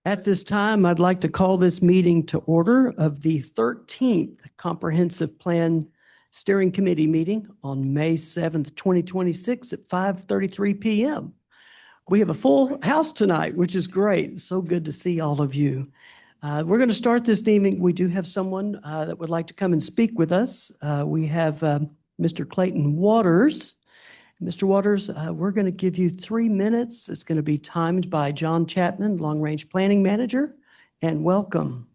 At this time, I'd like to call this meeting to order of the 13th Comprehensive Plan Steering Committee meeting on May 7th, 2026 at 5:33 p.m. We have a full house tonight, which is great. So good to see all of you. We're going to start this evening. We do have someone that would like to come and speak with us. We have Mr. Clayton Waters. Mr. Waters, we're going to give you 3 minutes. It's going to be timed by John Chapman, Long Range Planning Manager, and welcome.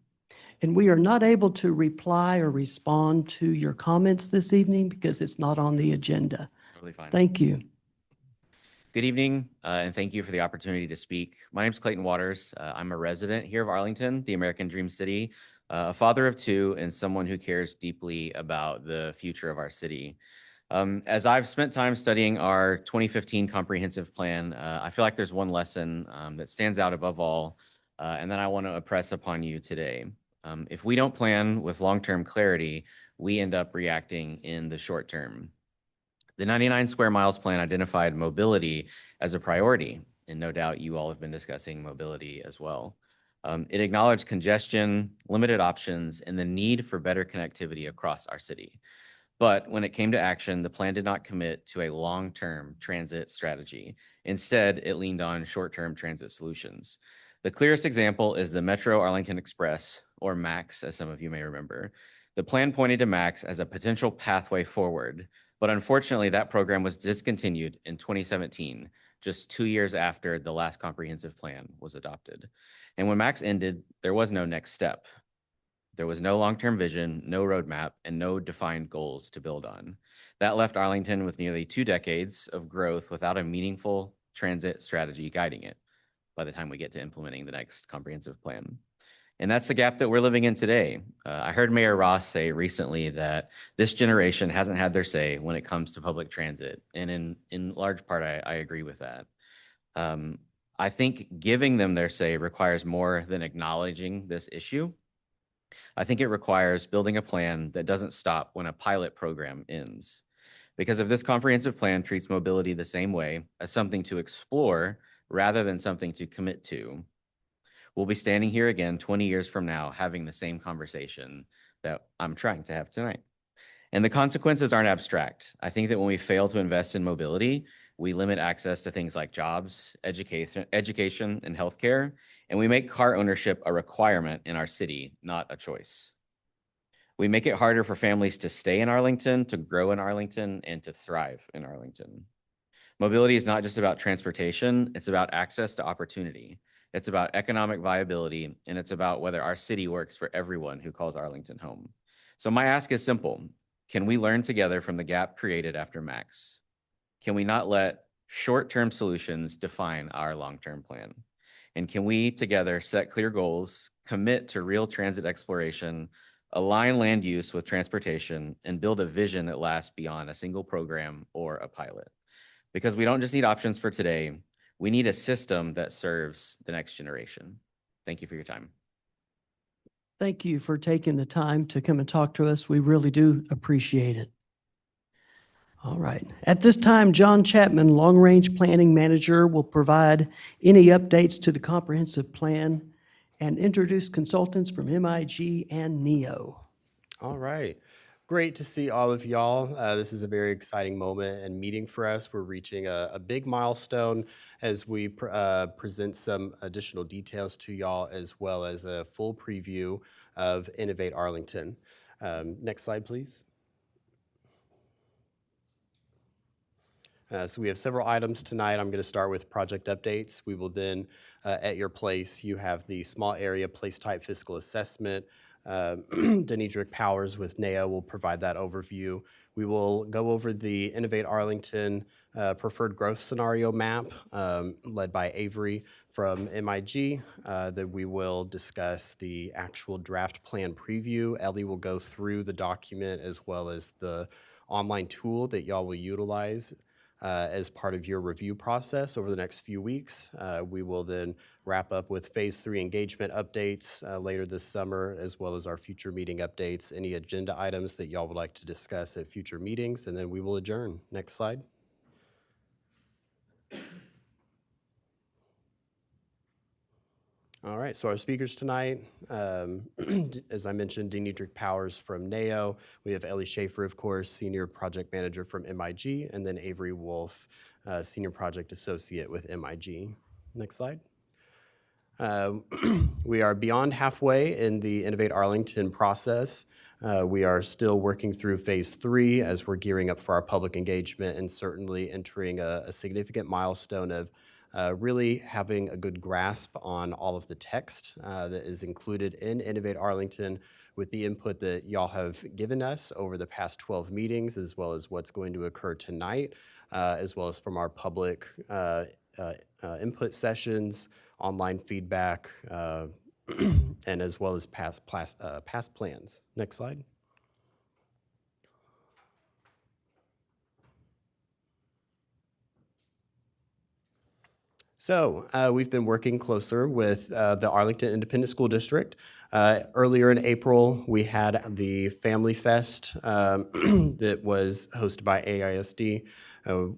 And we are not able to reply or respond to your comments this evening because it's not on the agenda. Totally fine. Thank you. Good evening, and thank you for the opportunity to speak. My name is Clayton Waters. I'm a resident here of Arlington, the American Dream City, a father of two, and someone who cares deeply about the future of our city. As I've spent time studying our 2015 comprehensive plan, I feel like there's one lesson that stands out above all, and that I want to impress upon you today. If we don't plan with long-term clarity, we end up reacting in the short term. The 99 square miles plan identified mobility as a priority, and no doubt you all have been discussing mobility as well. It acknowledged congestion, limited options, and the need for better connectivity across our city. But when it came to action, the plan did not commit to a long-term transit strategy. Instead, it leaned on short-term transit solutions. The clearest example is the Metro Arlington Express, or MAX, as some of you may remember. The plan pointed to MAX as a potential pathway forward, but unfortunately, that program was discontinued in 2017, just 2 years after the last comprehensive plan was adopted. And when MAX ended, there was no next step. There was no long-term vision, no roadmap, and no defined goals to build on. That left Arlington with nearly 2 decades of growth without a meaningful transit strategy guiding it by the time we get to implementing the next comprehensive plan. And that's the gap that we're living in today. I heard Mayor Ross say recently that this generation hasn't had their say when it comes to public transit. And in large part, I agree with that. I think giving them their say requires more than acknowledging this issue. I think it requires building a plan that doesn't stop when a pilot program ends. Because if this comprehensive plan treats mobility the same way, as something to explore rather than something to commit to, we'll be standing here again 20 years from now having the same conversation that I'm trying to have tonight. And the consequences aren't abstract. I think that when we fail to invest in mobility, we limit access to things like jobs, education, and healthcare, and we make car ownership a requirement in our city, not a choice. We make it harder for families to stay in Arlington, to grow in Arlington, and to thrive in Arlington. Mobility is not just about transportation, it's about access to opportunity. It's about economic viability, and it's about whether our city works for everyone who calls Arlington home. So my ask is simple. Can we learn together from the gap created after MAX? Can we not let short-term solutions define our long-term plan? And can we together set clear goals, commit to real transit exploration, align land use with transportation, and build a vision that lasts beyond a single program or a pilot? Because we don't just need options for today, we need a system that serves the next generation. Thank you for your time. Thank you for taking the time to come and talk to us. We really do appreciate it. All right. At this time, John Chapman, Long Range Planning Manager, will provide any updates to the comprehensive plan and introduce consultants from MIG and NEO. All right. Great to see all of y'all. This is a very exciting moment and meeting for us. We're reaching a big milestone as we present some additional details to y'all, as well as a full preview of Innovate Arlington. Next slide, please. So we have several items tonight. I'm going to start with project updates. We will then, at your place, you have the small area place type fiscal assessment. Denedrick Powers with NEO will provide that overview. We will go over the Innovate Arlington preferred growth scenario map led by Avery from MIG. Then we will discuss the actual draft plan preview. Ellie will go through the document as well as the online tool that y'all will utilize as part of your review process over the next few weeks. We will then wrap up with phase 3 engagement updates later this summer, as well as our future meeting updates, any agenda items that y'all would like to discuss at future meetings, and then we will adjourn. Next slide. All right, so our speakers tonight, as I mentioned, Denitric Powers from NAO. We have Ellie Schaefer, of course, Senior Project Manager from MIG, and then Avery Wolf, Senior Project Associate with MIG. Next slide. We are beyond halfway in the Innovate Arlington process. We are still working through phase 3 as we're gearing up for our public engagement and certainly entering a significant milestone of really having a good grasp on all of the text that is included in Innovate Arlington with the input that y'all have given us over the past 12 meetings, as well as what's going to occur tonight, as well as from our public input sessions, online feedback, and as well as past plans. Next slide. So we've been working closer with the Arlington Independent School District. Earlier in April, we had the Family Fest that was hosted by AISD.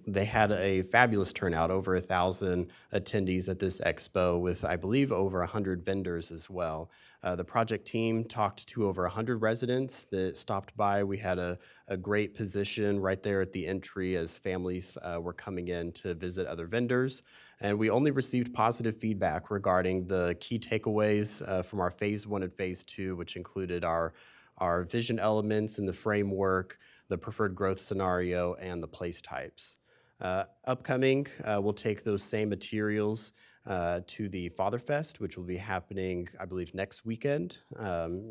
They had a fabulous turnout, over 1,000 attendees at this expo with, I believe, over 100 vendors as well. The project team talked to over 100 residents that stopped by. We had a great position right there at the entry as families were coming in to visit other vendors. And we only received positive feedback regarding the key takeaways from our phase 1 and phase 2, which included our vision elements and the framework, the preferred growth scenario, and the place types. Upcoming, we'll take those same materials to the Father Fest, which will be happening, I believe, next weekend.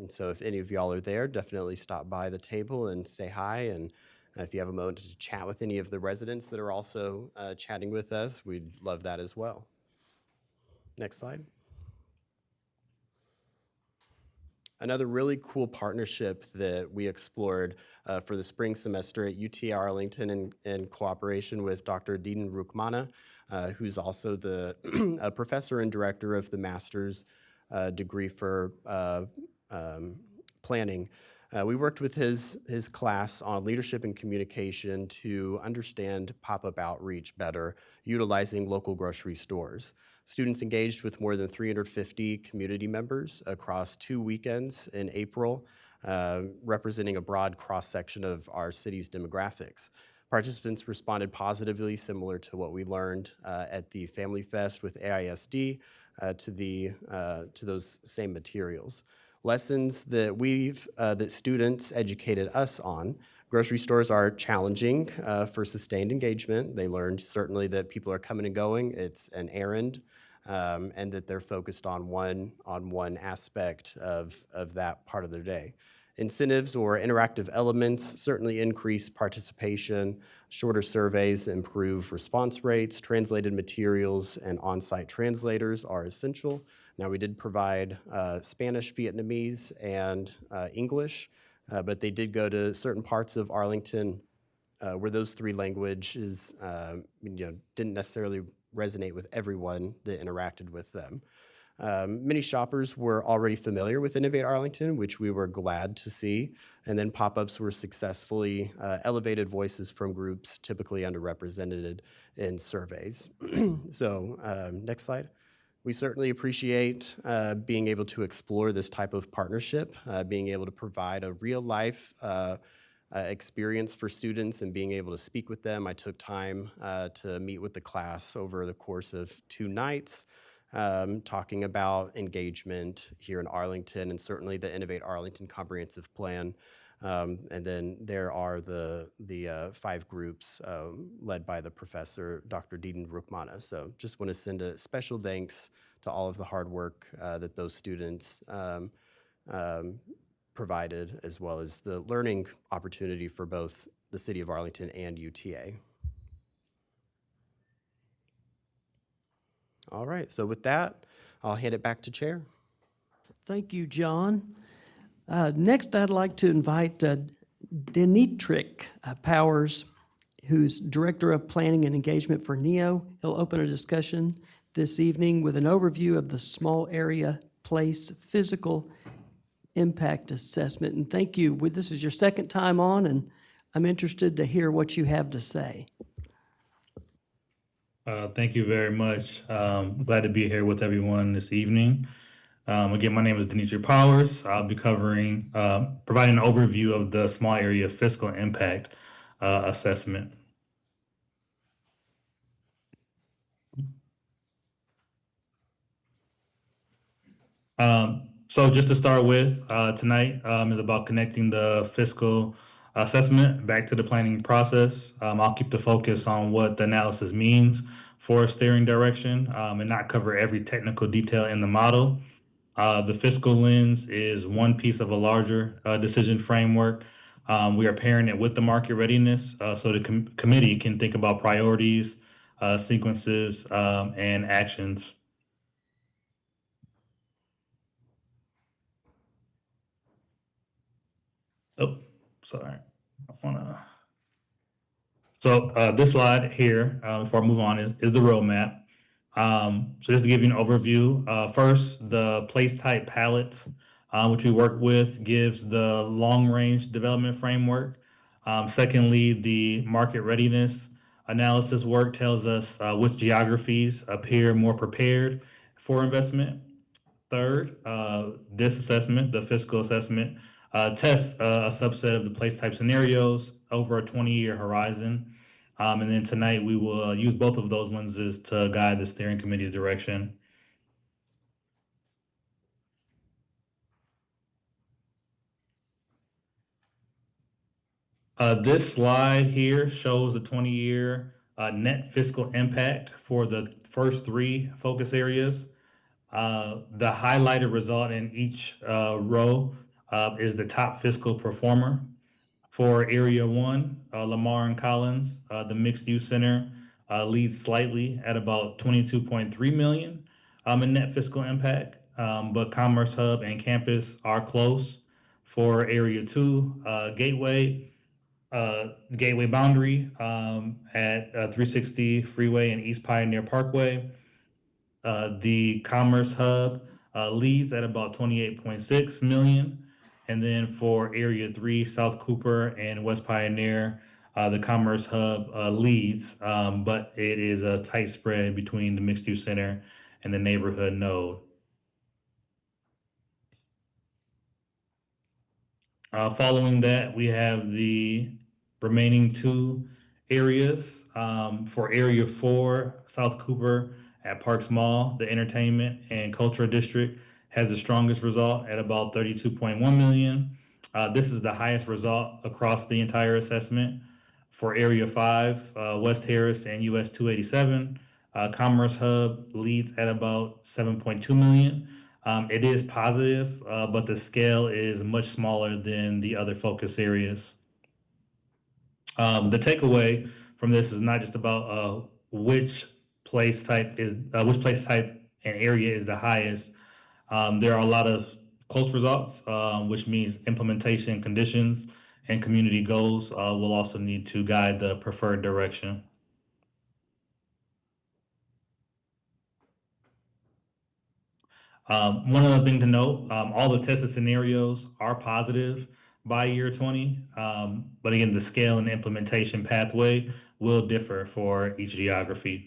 So if any of y'all are there, definitely stop by the table and say hi. And if you have a moment to chat with any of the residents that are also chatting with us, we'd love that as well. Next slide. Another really cool partnership that we explored for the spring semester at UT Arlington in cooperation with Dr. Dean Rukmana, who's also the professor and director of the master's degree for planning. We worked with his class on leadership and communication to understand pop-up outreach better, utilizing local grocery stores. Students engaged with more than 350 community members across 2 weekends in April, representing a broad cross-section of our city's demographics. Participants responded positively, similar to what we learned at the Family Fest with AISD, to those same materials. Lessons that that students educated us on. Grocery stores are challenging for sustained engagement. They learned certainly that people are coming and going. It's an errand, and that they're focused on one aspect of that part of their day. Incentives or interactive elements certainly increase participation. Shorter surveys improve response rates. Translated materials and on-site translators are essential. Now, we did provide Spanish, Vietnamese, and English, but they did go to certain parts of Arlington where those 3 languages didn't necessarily resonate with everyone that interacted with them. Many shoppers were already familiar with Innovate Arlington, which we were glad to see, and then pop-ups were successfully elevated voices from groups typically underrepresented in surveys. So next slide. We certainly appreciate being able to explore this type of partnership, being able to provide a real-life experience for students and being able to speak with them. I took time to meet with the class over the course of 2 nights, talking about engagement here in Arlington and certainly the Innovate Arlington Comprehensive Plan. And then there are the 5 groups led by the professor, Dr. Dean Rukmana. So just want to send a special thanks to all of the hard work that those students provided, as well as the learning opportunity for both the City of Arlington and UTA. All right, so with that, I'll hand it back to Chair. Thank you, John. Next, I'd like to invite Denitric Powers, who's Director of Planning and Engagement for NEO. He'll open a discussion this evening with an overview of the small area place physical impact assessment. And thank you. This is your second time on, and I'm interested to hear what you have to say. Thank you very much. Glad to be here with everyone this evening. Again, my name is Dimitri Powers. I'll be providing an overview of the small area fiscal impact assessment. So just to start with, tonight is about connecting the fiscal assessment back to the planning process. I'll keep the focus on what the analysis means for a steering direction and not cover every technical detail in the model. The fiscal lens is one piece of a larger decision framework. We are pairing it with the market readiness so the committee can think about priorities, sequences, and actions. Oh, sorry. I wanna. So this slide here, before I move on, is the roadmap. So just to give you an overview, first, the place type palettes, which we work with, gives the long range development framework. Secondly, the market readiness analysis work tells us which geographies appear more prepared for investment. Third, this assessment, the fiscal assessment, tests a subset of the place type scenarios over a 20-year horizon. And then tonight we will use both of those lenses to guide the steering committee's direction. This slide here shows the 20-year net fiscal impact for the first three focus areas. The highlighted result in each row is the top fiscal performer. For Area 1, Lamar and Collins, the Mixed Use Center leads slightly at about 22.3 million in net fiscal impact, but Commerce Hub and Campus are close. For Area 2, Gateway Boundary at 360 Freeway and East Pioneer Parkway. The Commerce Hub leads at about 28.6 million. And then for Area 3, South Cooper and West Pioneer, the Commerce Hub leads, but it is a tight spread between the Mixed Use Center and the neighborhood node. Following that, we have the remaining two areas. For Area 4, South Cooper at Parks Mall, the Entertainment and Cultural District has the strongest result at about 32.1 million. This is the highest result across the entire assessment. For Area 5, West Harris and US 287, Commerce Hub leads at about 7.2 million. It is positive, but the scale is much smaller than the other focus areas. The takeaway from this is not just about which place type and area is the highest. There are a lot of close results, which means implementation conditions and community goals will also need to guide the preferred direction. One other thing to note, all the tested scenarios are positive by year 20, but again, the scale and implementation pathway will differ for each geography.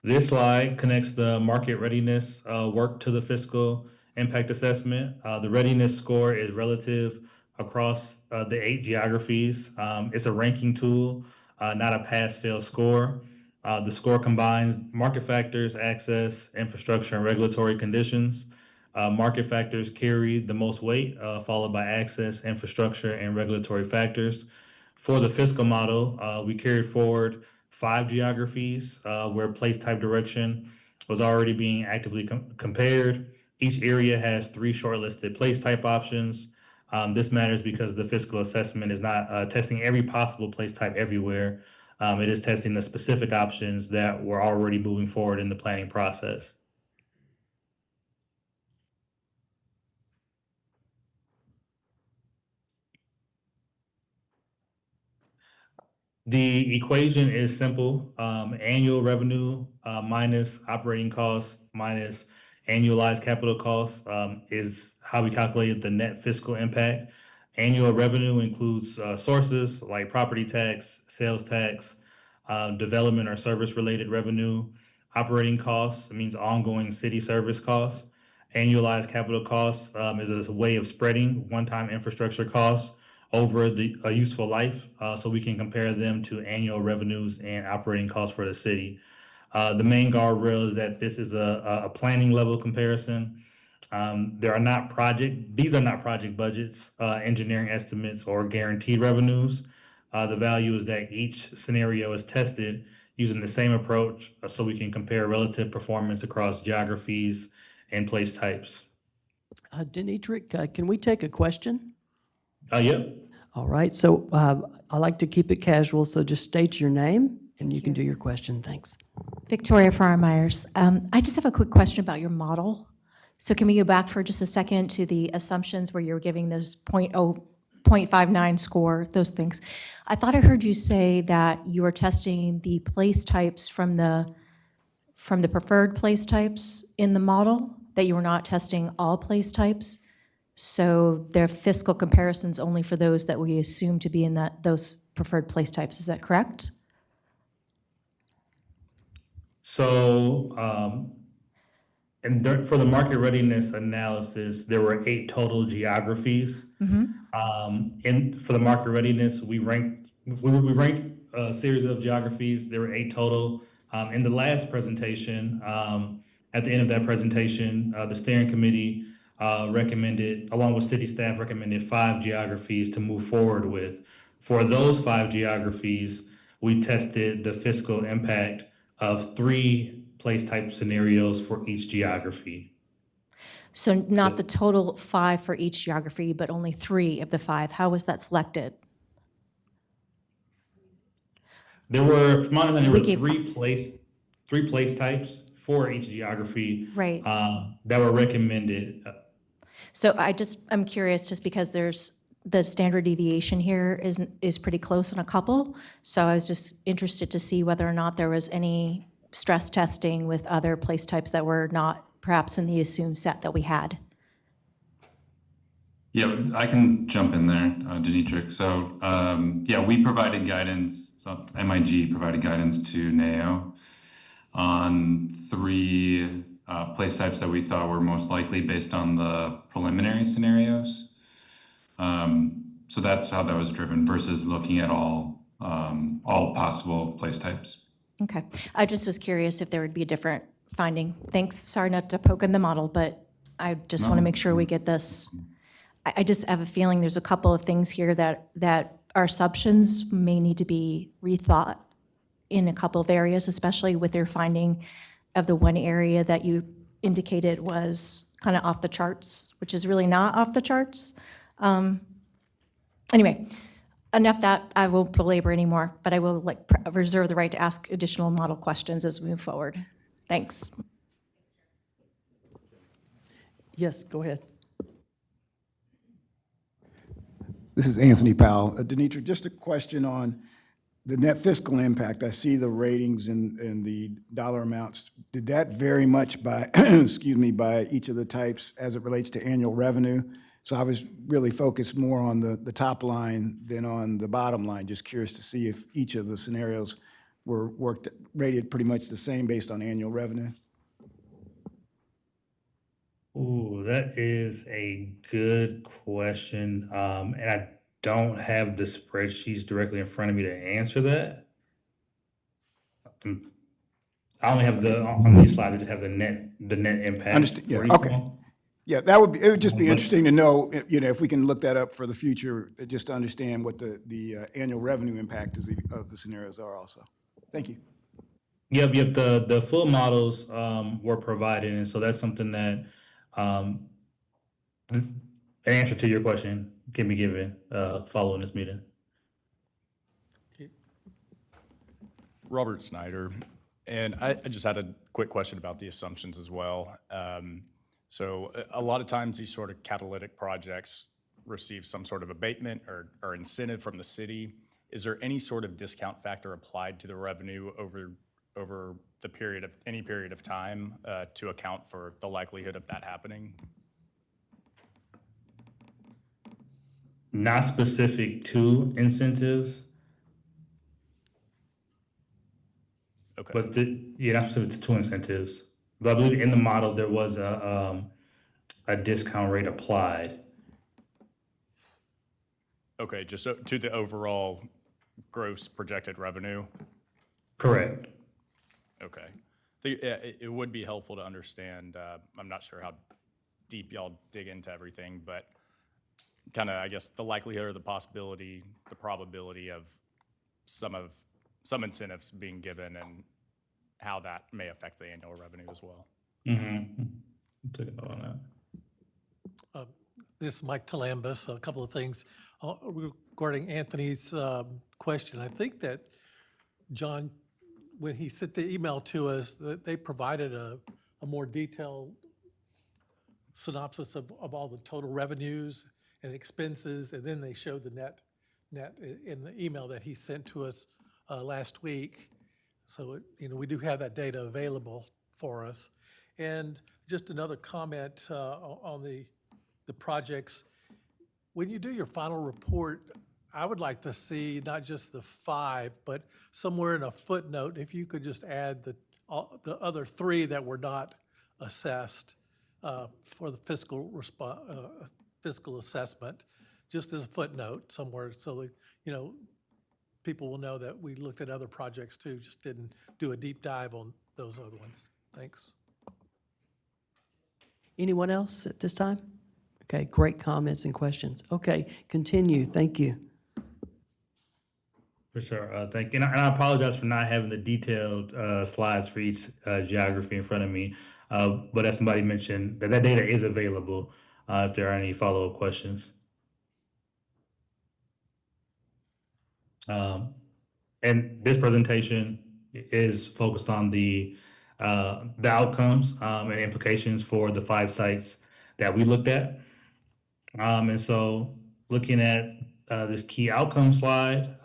This slide connects the market readiness work to the fiscal impact assessment. The readiness score is relative across the 8 geographies. It's a ranking tool, not a pass-fail score. The score combines market factors, access, infrastructure, and regulatory conditions. Market factors carry the most weight, followed by access, infrastructure, and regulatory factors. For the fiscal model, we carried forward 5 geographies where place type direction was already being actively compared. Each area has 3 shortlisted place type options. This matters because the fiscal assessment is not testing every possible place type everywhere. It is testing the specific options that were already moving forward in the planning process. The equation is simple. Annual revenue minus operating costs minus annualized capital costs is how we calculate the net fiscal impact. Annual revenue includes sources like property tax, sales tax, development or service-related revenue. Operating costs means ongoing city service costs. Annualized capital costs is a way of spreading one-time infrastructure costs over a useful life, so we can compare them to annual revenues and operating costs for the city. The main guardrail is that this is a planning level comparison. These are not project budgets, engineering estimates, or guaranteed revenues. The value is that each scenario is tested using the same approach so we can compare relative performance across geographies and place types. Denitrik, can we take a question? Yep. All right, so I like to keep it casual, so just state your name and you can do your question. Thanks. Victoria Farmer-Myers. I just have a quick question about your model. So can we go back for just a second to the assumptions where you're giving this 0.59 score, those things? I thought I heard you say that you are testing the place types from the preferred place types in the model, that you were not testing all place types. So they're fiscal comparisons only for those that we assume to be in those preferred place types. Is that correct? So, for the market readiness analysis, there were 8 total geographies. And for the market readiness, we ranked a series of geographies. There were 8 total. In the last presentation, at the end of that presentation, the steering committee recommended, along with city staff, recommended 5 geographies to move forward with. For those 5 geographies, we tested the fiscal impact of 3 place type scenarios for each geography. So not the total 5 for each geography, but only 3 of the 5. How was that selected? There were, from my understanding, there We were gave 3 place types for each geography. Right. That were recommended. So I'm curious, just because there's the standard deviation here is pretty close on a couple. So I was just interested to see whether or not there was any stress testing with other place types that were not perhaps in the assumed set that we had. Yeah, I can jump in there, Denitrik. So yeah, we provided guidance, so MIG provided guidance to NAO on 3 place types that we thought were most likely based on the preliminary scenarios. So that's how that was driven versus looking at all possible place types. Okay. I just was curious if there would be a different finding. Thanks. Sorry not to poke in the model, but I just want to make sure we get this. I just have a feeling there's a couple of things here that our assumptions may need to be rethought in a couple of areas, especially with your finding of the one area that you indicated was kind of off the charts, which is really not off the charts. Anyway, enough that I won't belabor anymore, but I will reserve the right to ask additional model questions as we move forward. Thanks. Yes, go ahead. This is Anthony Powell. Denitrik, just a question on the net fiscal impact. I see the ratings and the dollar amounts. Did that vary much by, excuse me, by each of the types as it relates to annual revenue? So I was really focused more on the top line than on the bottom line. Just curious to see if each of the scenarios were rated pretty much the same based on annual revenue. Ooh, that is a good question. And I don't have the spreadsheets directly in front of me to answer that. I only have on these slides, I just have the net impact. Understood. Yeah, for each okay. one. Yeah, it would just be interesting to know, if we can look that up for the future, just to understand what the annual revenue impact of the scenarios are also. Thank you. Yep. The full models were provided, and so that's something that an answer to your question can be given following this meeting. Robert Snyder, and I just had a quick question about the assumptions as well. So a lot of times these sort of catalytic projects receive some sort of abatement or incentive from the city. Is there any sort of discount factor applied to the revenue over the period of any period of time to account for the likelihood of that happening? not specific to incentives, Okay. but not specific to incentives. But I believe in the model there was a discount rate applied. Okay, just to the overall gross projected revenue? Correct. Okay. It would be helpful to understand, I'm not sure how deep y'all dig into everything, but kind of, I guess, the likelihood or the possibility, the probability of some incentives being given and how that may affect the annual revenue as well. Mm-hmm. Take a note on that. This is Mike Talambus. A couple of things regarding Anthony's question. I think that John, when he sent the email to us, that they provided a more detailed synopsis of all the total revenues and expenses, and then they showed the net in the email that he sent to us last week. So, we do have that data available for us. And just another comment on the projects. When you do your final report, I would like to see not just the 5, but somewhere in a footnote, if you could just add the other 3 that were not assessed for the fiscal assessment, just as a footnote somewhere, so that, people will know that we looked at other projects too, just didn't do a deep dive on those other ones. Thanks. Anyone else at this time? Okay, great comments and questions. Okay, continue. Thank you. For sure. Thank you. And I apologize for not having the detailed slides for each geography in front of me. But as somebody mentioned, that data is available if there are any follow-up questions. And this presentation is focused on the outcomes and implications for the 5 sites that we looked at. And so looking at this key outcome slide,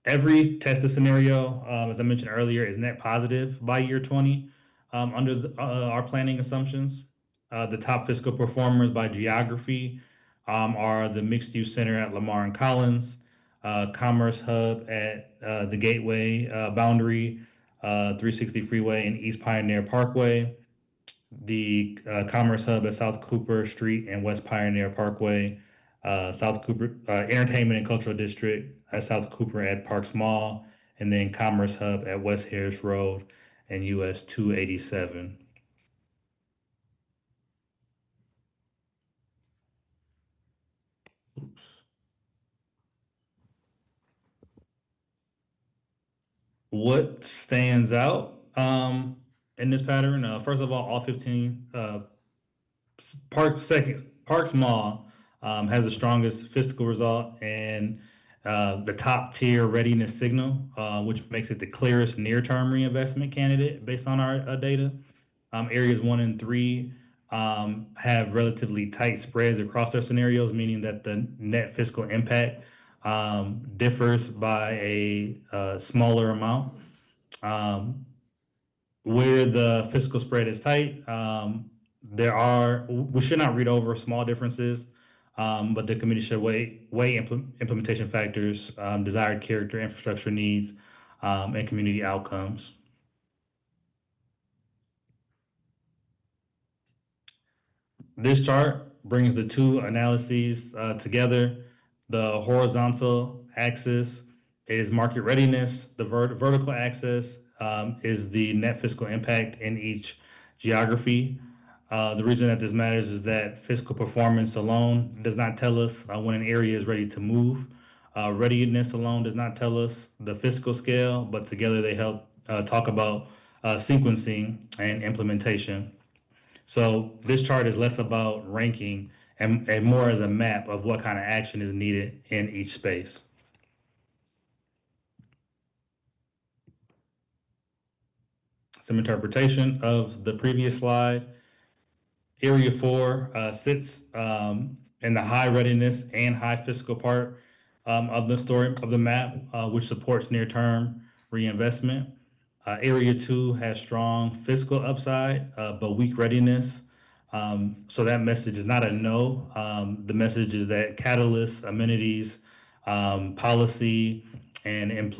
every tested scenario, as I mentioned earlier, is net positive by year 20 under our planning assumptions. The top fiscal performers by geography are the Mixed Use Center at Lamar and Collins, Commerce Hub at the Gateway Boundary, 360 Freeway and East Pioneer Parkway, the Commerce Hub at South Cooper Street and West Pioneer Parkway, South Cooper Entertainment and Cultural District at South Cooper at Parks Mall, and then Commerce Hub at West Harris Road and US 287. Oops. What stands out in this pattern? First of all 15 Parks Mall has the strongest fiscal result and the top tier readiness signal, which makes it the clearest near-term reinvestment candidate based on our data. Areas 1 and 3 have relatively tight spreads across their scenarios, meaning that the net fiscal impact differs by a smaller amount. Where the fiscal spread is tight, we should not read over small differences, but the committee should weigh implementation factors, desired character, infrastructure needs, and community outcomes. This chart brings the 2 analyses together. The horizontal axis is market readiness. The vertical axis is the net fiscal impact in each geography. The reason that this matters is that fiscal performance alone does not tell us when an area is ready to move. Readiness alone does not tell us the fiscal scale, but together they help talk about sequencing and implementation. So this chart is less about ranking and more as a map of what kind of action is needed in each space. Some interpretation of the previous slide. Area 4 sits in the high readiness and high fiscal part of the story of the map, which supports near-term reinvestment. Area 2 has strong fiscal upside, but weak readiness. So that message is not a no. The message is that catalysts, amenities, policy, and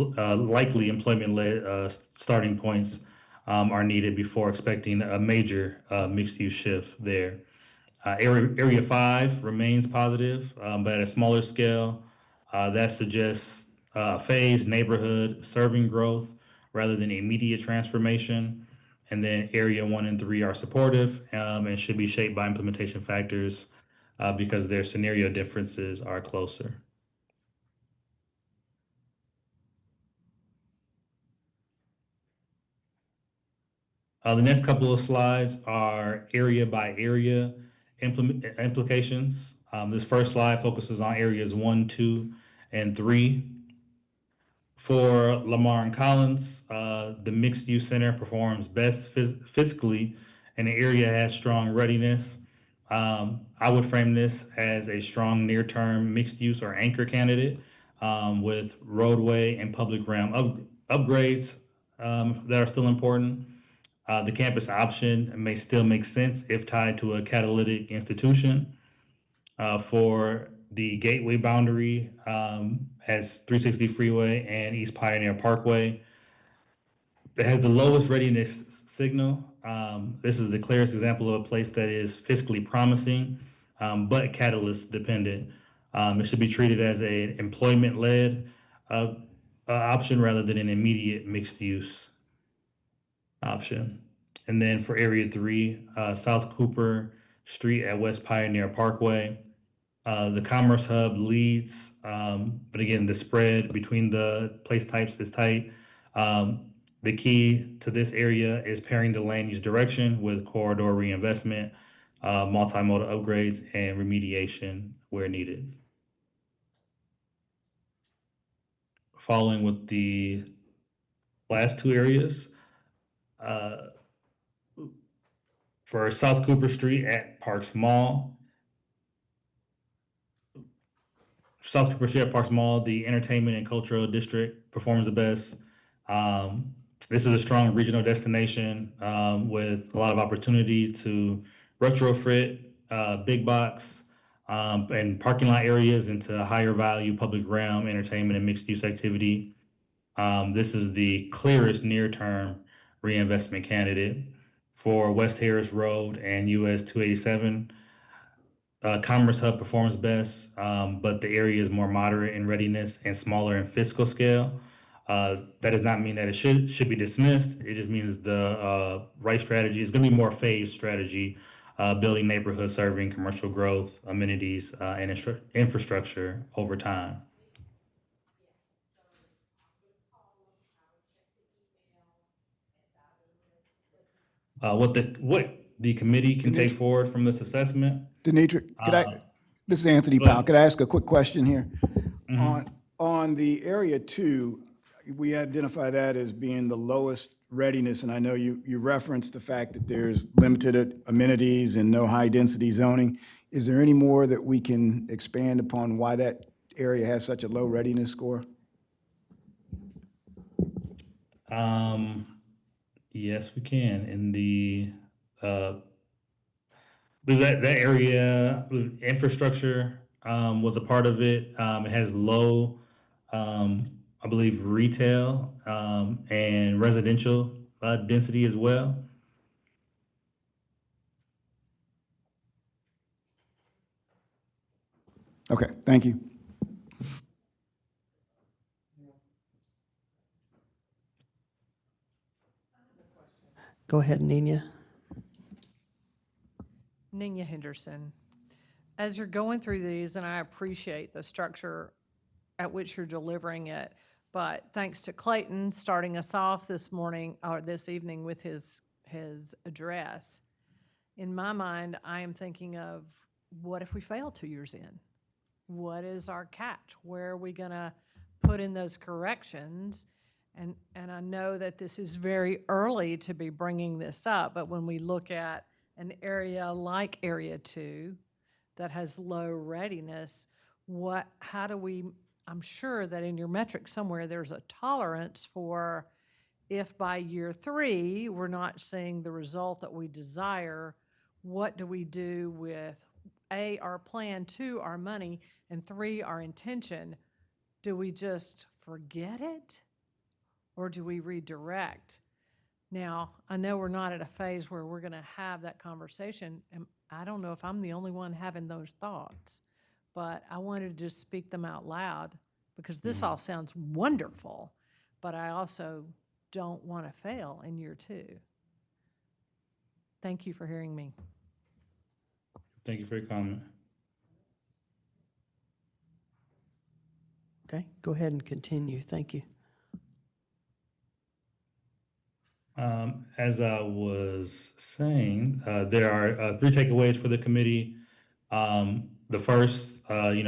likely employment-led starting points are needed before expecting a major mixed-use shift there. Area 5 remains positive, but at a smaller scale. That suggests phased neighborhood serving growth rather than immediate transformation. And then Area 1 and 3 are supportive and should be shaped by implementation factors because their scenario differences are closer. The next couple of slides are area by area implications. This first slide focuses on areas 1, 2, and 3. For Lamar and Collins, the mixed use center performs best fiscally and the area has strong readiness. I would frame this as a strong near term mixed use or anchor candidate with roadway and public realm upgrades that are still important. The campus option may still make sense if tied to a catalytic institution. For the gateway boundary has 360 Freeway and East Pioneer Parkway. It has the lowest readiness signal. This is the clearest example of a place that is fiscally promising, but catalyst dependent. It should be treated as an employment-led option rather than an immediate mixed-use option. And then for Area 3, South Cooper Street at West Pioneer Parkway. The Commerce Hub leads, but again, the spread between the place types is tight. The key to this area is pairing the land use direction with corridor reinvestment, multimodal upgrades, and remediation where needed. Following with the last two areas, for South Cooper Street at Parks Mall, the entertainment and cultural district performs the best. This is a strong regional destination with a lot of opportunity to retrofit big box and parking lot areas into higher value public realm, entertainment, and mixed use activity. This is the clearest near term reinvestment candidate. For West Harris Road and US 287. Commerce Hub performs best, but the area is more moderate in readiness and smaller in fiscal scale. That does not mean that it should be dismissed. It just means the right strategy is going to be more phased strategy, building neighborhoods, serving commercial growth, amenities, and infrastructure over time. What the committee can take forward from this assessment. Denitra, this is Anthony Powell. Could I ask a quick question here? On the Area 2, we identify that as being the lowest readiness, and I know you referenced the fact that there's limited amenities and no high-density zoning. Is there any more that we can expand upon why that area has such a low readiness score? Yes, we can. In the that area infrastructure was a part of it. It has low, I believe, retail and residential density as well. Okay, thank you. Go ahead, Nina. Nina Henderson. As you're going through these, and I appreciate the structure at which you're delivering it, but thanks to Clayton starting us off this morning or this evening with his address, in my mind, I am thinking of what if we fail 2 years in? What is our catch? Where are we going to put in those corrections? And I know that this is very early to be bringing this up, but when we look at an area like Area 2 that has low readiness, how do we, I'm sure that in your metric somewhere there's a tolerance for if by year 3 we're not seeing the result that we desire, what do we do with A, our plan, 2, our money, and 3, our intention? Do we just forget it? Or do we redirect? Now, I know we're not at a phase where we're gonna have that conversation, and I don't know if I'm the only one having those thoughts, but I wanted to just speak them out loud, because this all sounds wonderful, but I also don't wanna fail in year 2. Thank you for hearing me. Thank you for your comment. Okay, go ahead and continue. Thank you. As I was saying, there are 3 takeaways for the committee. The first,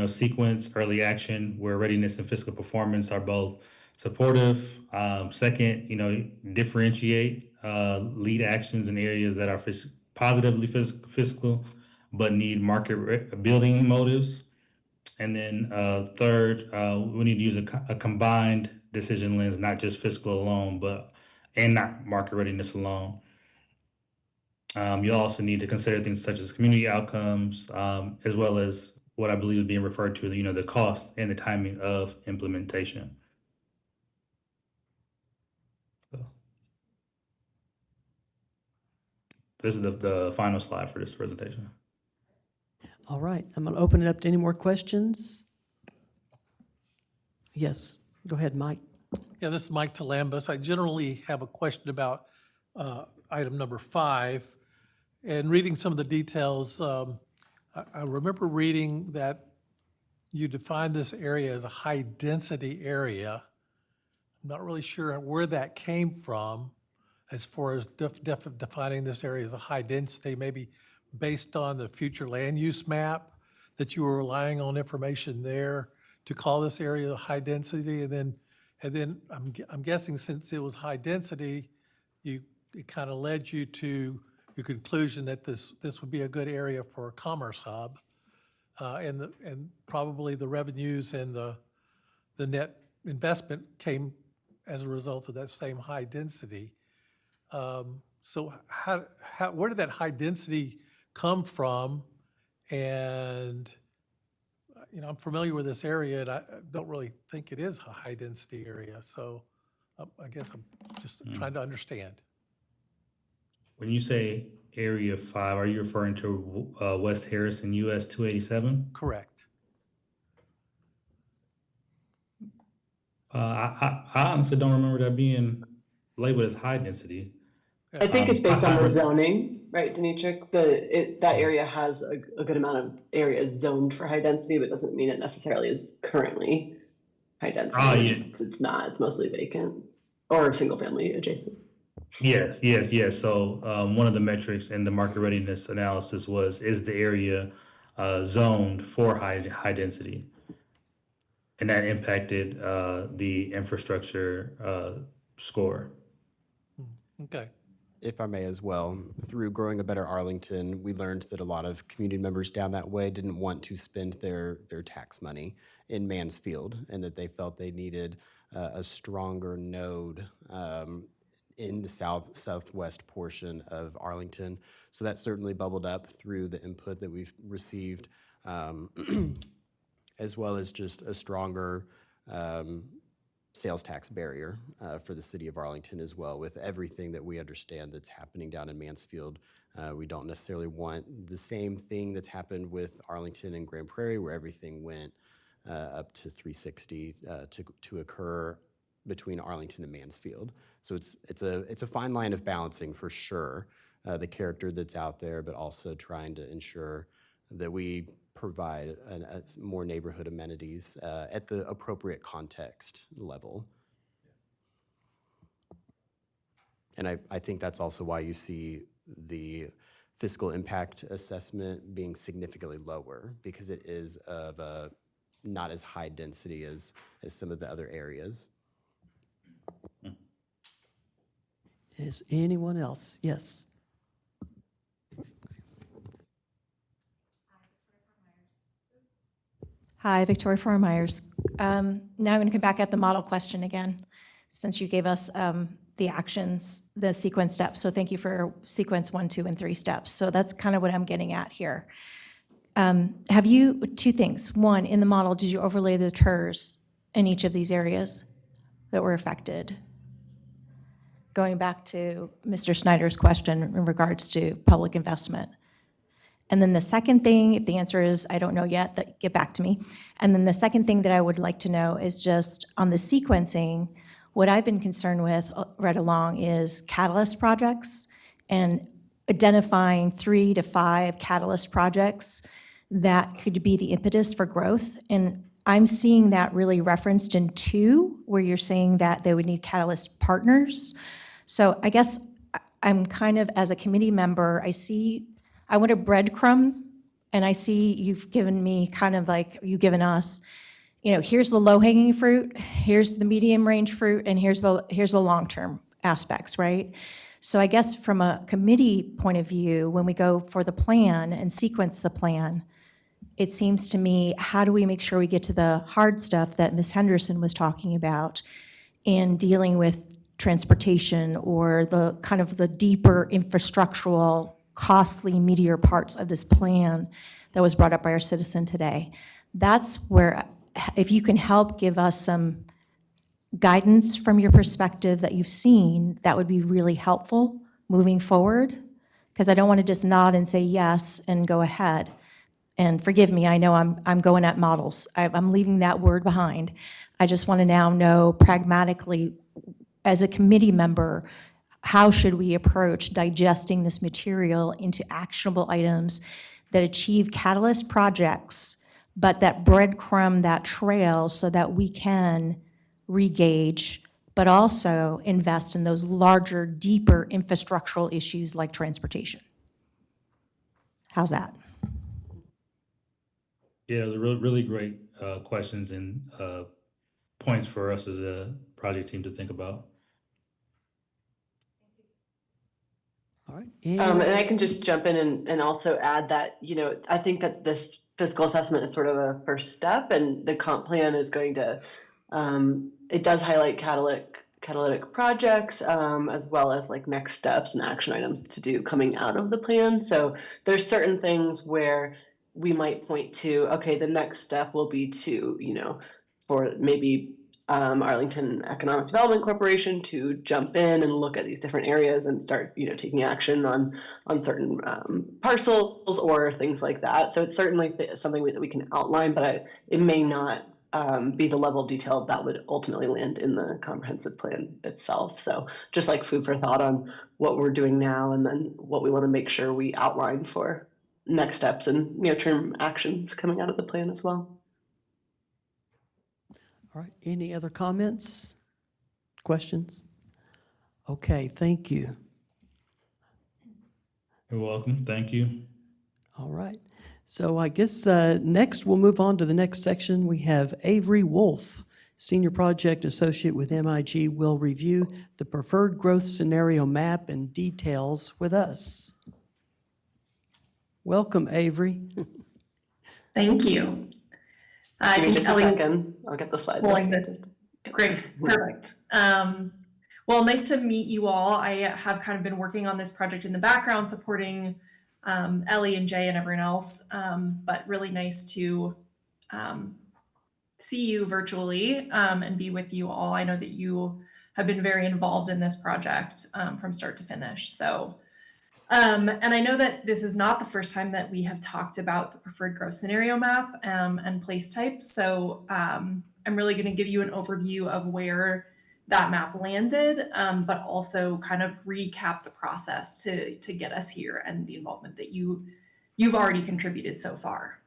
sequence, early action, where readiness and fiscal performance are both supportive. Second, differentiate lead actions in areas that are positively fiscal, but need market building motives. And then third, we need to use a combined decision lens, not just fiscal alone, and not market readiness alone. You also need to consider things such as community outcomes, as well as what I believe is being referred to, the cost and the timing of implementation. So, this is the final slide for this presentation. All right, I'm going to open it up to any more questions. Yes, go ahead, Mike. Yeah, this is Mike Talambus. I generally have a question about item number 5. And reading some of the details, I remember reading that you defined this area as a high-density area. I'm not really sure where that came from as far as defining this area as a high density, maybe based on the future land use map, that you were relying on information there to call this area high density. And then I'm guessing since it was high density, it kind of led you to your conclusion that this would be a good area for a commerce hub. And probably the revenues and the net investment came as a result of that same high density. So where did that high density come from? And I'm familiar with this area, and I don't really think it is a high density area. So I guess I'm just trying to understand. When you say Area 5, are you referring to West Harrison, US 287? Correct. I honestly don't remember that being labeled as high density. I think it's based on I- the zoning, right, Dimitri? That area has a good amount of area zoned for high density, but doesn't mean it necessarily is currently high density. Yeah. It's not, it's mostly vacant or single family adjacent. Yes. So one of the metrics in the market readiness analysis is the area zoned for high density? And that impacted the infrastructure score. Okay. If I may as well, through Growing a Better Arlington, we learned that a lot of community members down that way didn't want to spend their tax money in Mansfield, and that they felt they needed a stronger node in the southwest portion of Arlington. So that certainly bubbled up through the input that we've received, as well as just a stronger sales tax barrier for the city of Arlington as well. With everything that we understand that's happening down in Mansfield, we don't necessarily want the same thing that's happened with Arlington and Grand Prairie, where everything went up to 360 to occur between Arlington and Mansfield. So it's a fine line of balancing for sure, the character that's out there, but also trying to ensure that we provide more neighborhood amenities at the appropriate context level. And I think that's also why you see the fiscal impact assessment being significantly lower, because it is of a not as high density as some of the other areas. Is anyone else? Yes. Hi, Victoria Farmer-Myers. Now I'm going to come back at the model question again. since you gave us the actions, the sequence steps. So thank you for sequence 1, 2, and 3 steps. So that's kind of what I'm getting at here. Have you, 2 things. One, in the model, did you overlay the TERS in each of these areas that were affected? Going back to Mr. Snyder's question in regards to public investment. And then the second thing, if the answer is I don't know yet, that get back to me. And then the second thing that I would like to know is just on the sequencing, what I've been concerned with right along is catalyst projects and identifying 3 to 5 catalyst projects that could be the impetus for growth. And I'm seeing that really referenced in 2, where you're saying that they would need catalyst partners. So I guess I'm kind of, as a committee member, I want a breadcrumb, and I see you've given me kind of like, you've given us, here's the low-hanging fruit, here's the medium-range fruit, and here's the long-term aspects, right? So I guess from a committee point of view, when we go for the plan and sequence the plan, it seems to me, how do we make sure we get to the hard stuff that Ms. Henderson was talking about in dealing with transportation or the kind of the deeper infrastructural, costly, meatier parts of this plan that was brought up by our citizen today? That's where, if you can help give us some guidance from your perspective that you've seen, that would be really helpful moving forward. Because I don't want to just nod and say yes and go ahead. And forgive me, I know I'm going at models. I'm leaving that word behind. I just want to now know pragmatically, as a committee member, how should we approach digesting this material into actionable items that achieve catalyst projects, but that breadcrumb, that trail, so that we can re-gauge, but also invest in those larger, deeper infrastructural issues like transportation. How's that? Yeah, those are really great questions and points for us as a project team to think about. All right. And I can just jump in and also add that, I think that this fiscal assessment is sort of a first step, and the comp plan is going to, it does highlight catalytic projects, as well as like next steps and action items to do coming out of the plan. So there's certain things where we might point to, okay, the next step will be to, for maybe Arlington Economic Development Corporation to jump in and look at these different areas and start, taking action on certain parcels or things like that. So it's certainly something that we can outline, but it may not be the level of detail that would ultimately land in the comprehensive plan itself. So just like food for thought on what we're doing now, and then what we want to make sure we outline for next steps and near-term actions coming out of the plan as well. All right, any other comments, questions? Okay, thank you. You're welcome. Thank you. All right, so I guess next we'll move on to the next section. We have Avery Wolf, Senior Project Associate with MIG, will review the preferred growth scenario map and details with us. Welcome, Avery. Thank you. I Give me think just a second. I'll get the slides. Great, perfect. Well, nice to meet you all. I have kind of been working on this project in the background, supporting Ellie and Jay and everyone else, but really nice to see you virtually and be with you all. I know that you have been very involved in this project from start to finish. So, and I know that this is not the first time that we have talked about the preferred growth scenario map and place types. So I'm really going to give you an overview of where that map landed, but also kind of recap the process to get us here and the involvement that you've already contributed so far.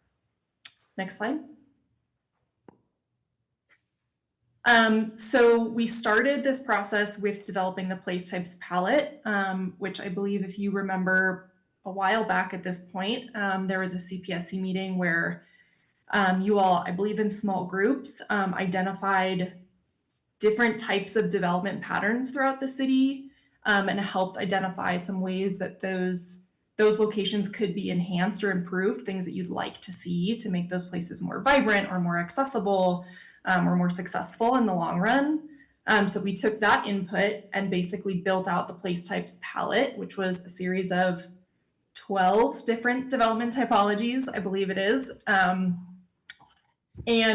Next slide. So we started this process with developing the place types palette, which I believe, if you remember a while back at this point, there was a CPSC meeting where you all, I believe in small groups, identified different types of development patterns throughout the city, and helped identify some ways that those locations could be enhanced or improved, things that you'd like to see to make those places more vibrant or more accessible, or more successful in the long run. So we took that input and basically built out the place types palette, which was a series of 12 different development typologies, I believe it is. And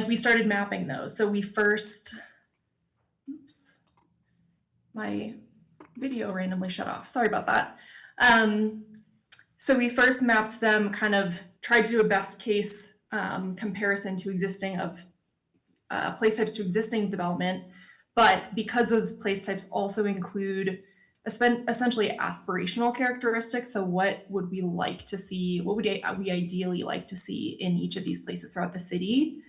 we started mapping those. So we first, oops, my video randomly shut off. Sorry about that. So we first mapped them, kind of tried to do a best case comparison to existing of place types to existing development. But because those place types also include essentially aspirational characteristics, so what would we like to see, what would we ideally like to see in each of these places throughout the city,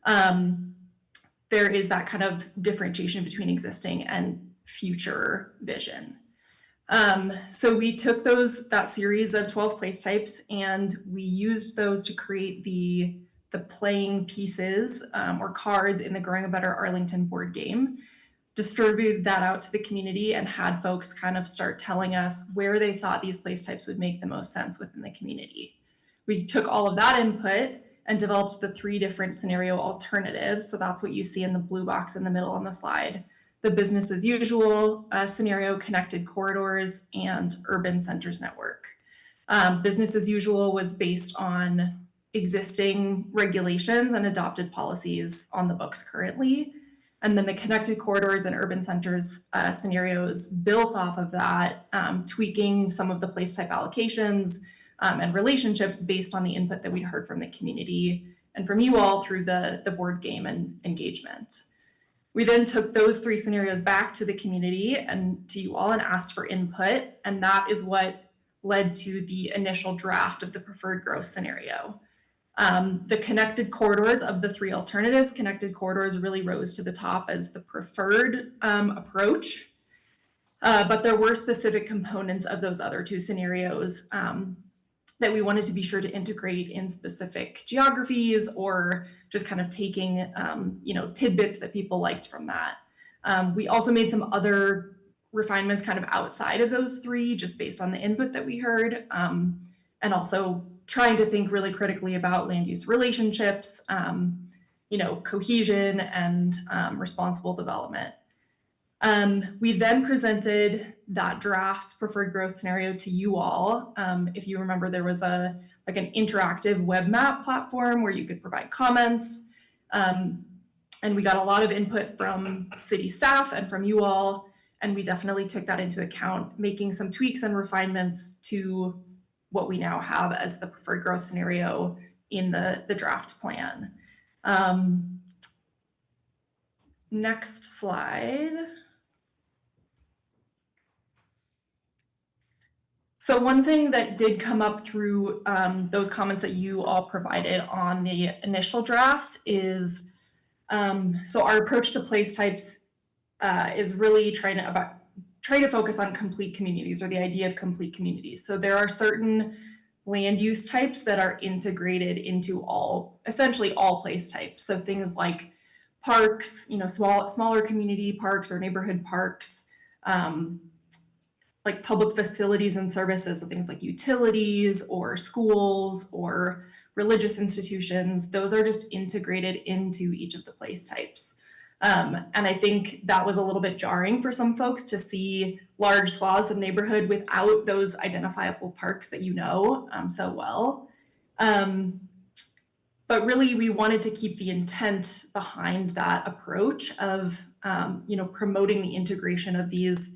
there is that kind of differentiation between existing and future vision. So we took that series of 12 place types and we used those to create the playing pieces or cards in the Growing a Better Arlington board game, distributed that out to the community and had folks kind of start telling us where they thought these place types would make the most sense within the community. We took all of that input and developed the 3 different scenario alternatives. So that's what you see in the blue box in the middle on the slide. The business as usual scenario, connected corridors, and urban centers network. Business as usual was based on existing regulations and adopted policies on the books currently. And then the connected corridors and urban centers scenarios built off of that, tweaking some of the place type allocations and relationships based on the input that we'd heard from the community and from you all through the board game and engagement. We then took those 3 scenarios back to the community and to you all and asked for input. And that is what led to the initial draft of the preferred growth scenario. The connected corridors of the 3 alternatives, connected corridors really rose to the top as the preferred approach. But there were specific components of those other 2 scenarios that we wanted to be sure to integrate in specific geographies or just kind of taking, tidbits that people liked from that. We also made some other refinements kind of outside of those 3, just based on the input that we heard, and also trying to think really critically about land use relationships, cohesion and responsible development. We then presented that draft preferred growth scenario to you all. If you remember, there was an interactive web map platform where you could provide comments. And we got a lot of input from city staff and from you all. And we definitely took that into account, making some tweaks and refinements to what we now have as the preferred growth scenario in the draft plan. Next slide. So one thing that did come up through those comments that you all provided on the initial draft is, so our approach to place types is really trying to focus on complete communities, or the idea of complete communities. So there are certain land use types that are integrated into essentially all place types. So things like parks, smaller community parks or neighborhood parks, like public facilities and services, so things like utilities or schools or religious institutions. Those are just integrated into each of the place types. And I think that was a little bit jarring for some folks to see large swaths of neighborhood without those identifiable parks that so well. But really, we wanted to keep the intent behind that approach of, promoting the integration of these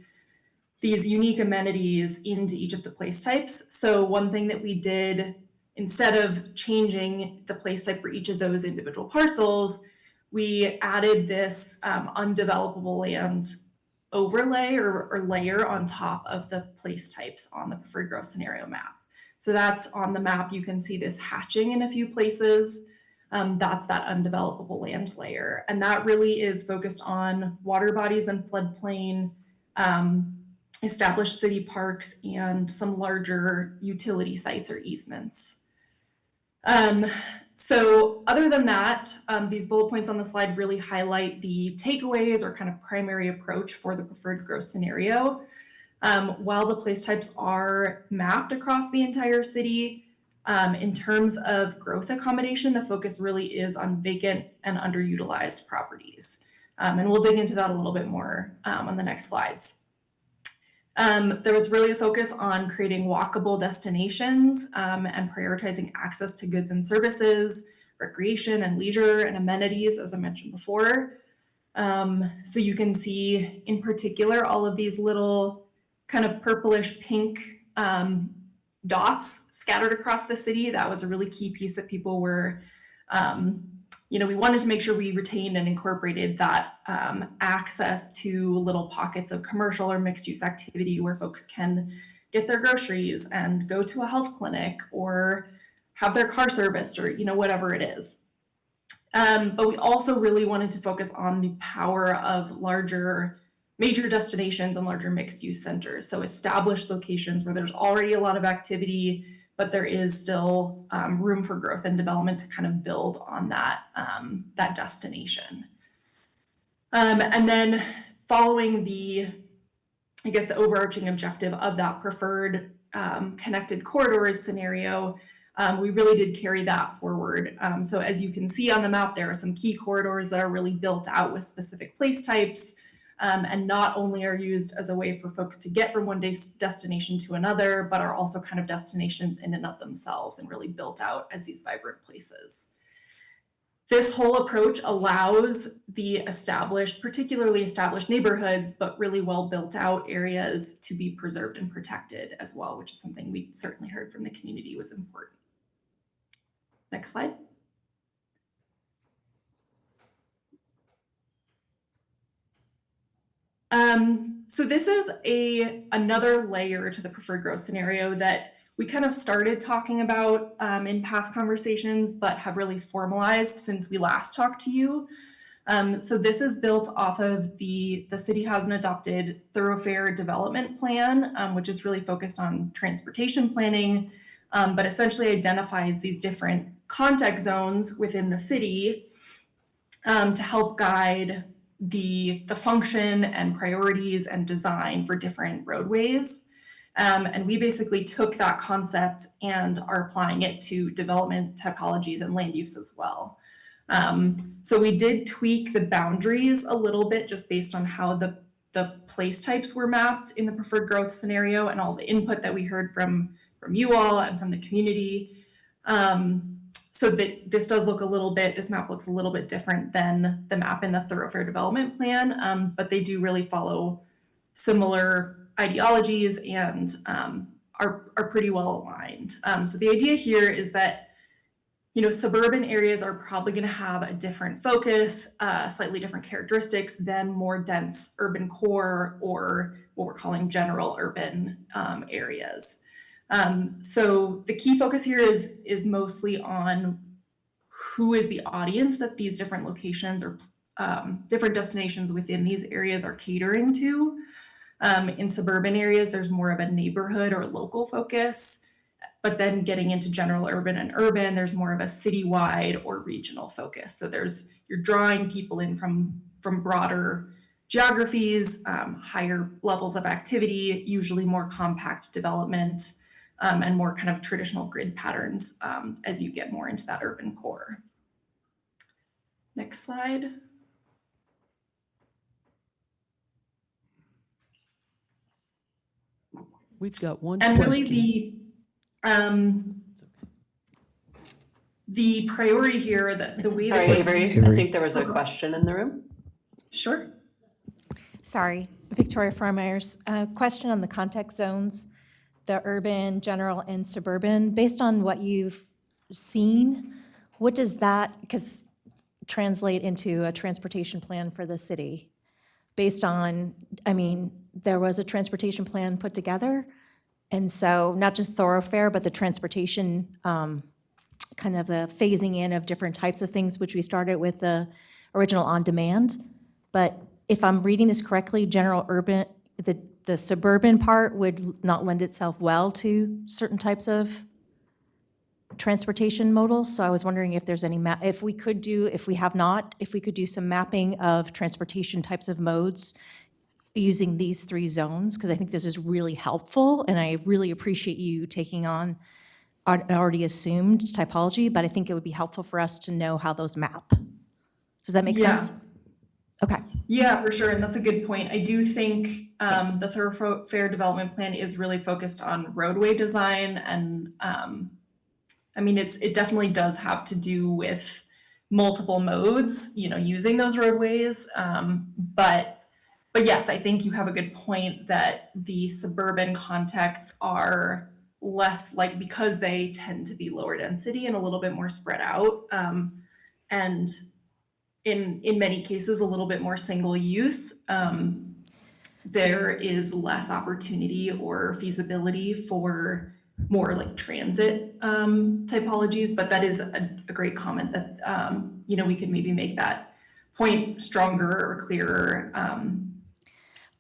unique amenities into each of the place types. So one thing that we did, instead of changing the place type for each of those individual parcels, we added this undevelopable land overlay or layer on top of the place types on the preferred growth scenario map. So that's on the map. You can see this hatching in a few places. That's that undevelopable land layer. And that really is focused on water bodies and floodplain, established city parks, and some larger utility sites or easements. So other than that, these bullet points on the slide really highlight the takeaways or kind of primary approach for the preferred growth scenario. While the place types are mapped across the entire city, in terms of growth accommodation, the focus really is on vacant and underutilized properties. And we'll dig into that a little bit more on the next slides. There was really a focus on creating walkable destinations and prioritizing access to goods and services, recreation and leisure and amenities, as I mentioned before. So you can see in particular all of these little kind of purplish pink dots scattered across the city. That was a really key piece that people were, we wanted to make sure we retained and incorporated that access to little pockets of commercial or mixed use activity where folks can get their groceries and go to a health clinic or have their car serviced or, whatever it is. But we also really wanted to focus on the power of larger major destinations and larger mixed use centers. So established locations where there's already a lot of activity, but there is still room for growth and development to kind of build on that, that destination. And then following the overarching objective of that preferred connected corridors scenario, we really did carry that forward. So as you can see on the map, there are some key corridors that are really built out with specific place types, and not only are used as a way for folks to get from one destination to another, but are also kind of destinations in and of themselves and really built out as these vibrant places. This whole approach allows the particularly established neighborhoods, but really well built out areas to be preserved and protected as well, which is something we certainly heard from the community was important. Next slide. So this is another layer to the preferred growth scenario that we kind of started talking about in past conversations, but have really formalized since we last talked to you. So this is built off of the city has an adopted thoroughfare development plan, which is really focused on transportation planning, but essentially identifies these different context zones within the city to help guide the function and priorities and design for different roadways. And we basically took that concept and are applying it to development typologies and land use as well. So we did tweak the boundaries a little bit just based on how the place types were mapped in the preferred growth scenario and all the input that we heard from you all and from the community. So that this map looks a little bit different than the map in the thoroughfare development plan, but they do really follow similar ideologies and are pretty well aligned. So the idea here is that, suburban areas are probably going to have a different focus, slightly different characteristics than more dense urban core or what we're calling general urban areas. So the key focus here is mostly on who is the audience that these different locations or different destinations within these areas are catering to. In suburban areas, there's more of a neighborhood or local focus, but then getting into general urban and urban, there's more of a citywide or regional focus. So you're drawing people in from broader geographies, higher levels of activity, usually more compact development, and more kind of traditional grid patterns as you get more into that urban core. Next slide. We've got one And question. really the priority here, the way Sorry, that Avery, I think there was a question in the room. Sure. Sorry, Victoria Farmeyers. Question on the context zones, the urban, general, and suburban. Based on what you've seen, what does that translate into a transportation plan for the city? Based on, there was a transportation plan put together, and so not just thoroughfare, but the transportation, kind of a phasing in of different types of things, which we started with the original on-demand. But if I'm reading this correctly, general urban, the suburban part would not lend itself well to certain types of transportation modals. So I was wondering if there's any if we could do some mapping of transportation types of modes using these three zones, because I think this is really helpful, and I really appreciate you taking on an already assumed typology, but I think it would be helpful for us to know how those map. Does that make sense? Okay. Yeah, for sure. And that's a good point. I do think the thoroughfare development plan is really focused on roadway design. And I mean, it definitely does have to do with multiple modes, using those roadways. But yes, I think you have a good point that the suburban contexts are less like, because they tend to be lower density and a little bit more spread out. And in many cases, a little bit more single use. There is less opportunity or feasibility for more like transit typologies, but that is a great comment that we could maybe make that point stronger or clearer,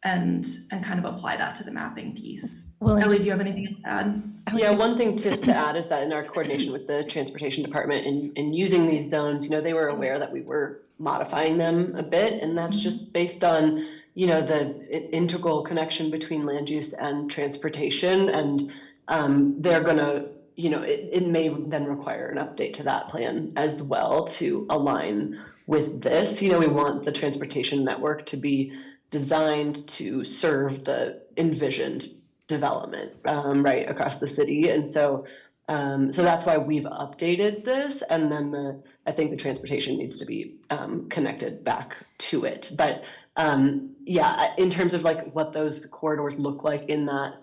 and kind of apply that to the mapping piece. Well, and Ellie, just- do you have anything else to add? Yeah, one thing just to add is that in our coordination with the transportation department and using these zones, they were aware that we were modifying them a bit, and that's just based on, the integral connection between land use and transportation, and they're gonna, it may then require an update to that plan as well to align with this. We want the transportation network to be designed to serve the envisioned development right across the city, and so that's why we've updated this, and then I think the transportation needs to be connected back to it. But yeah, in terms of like what those corridors look like in that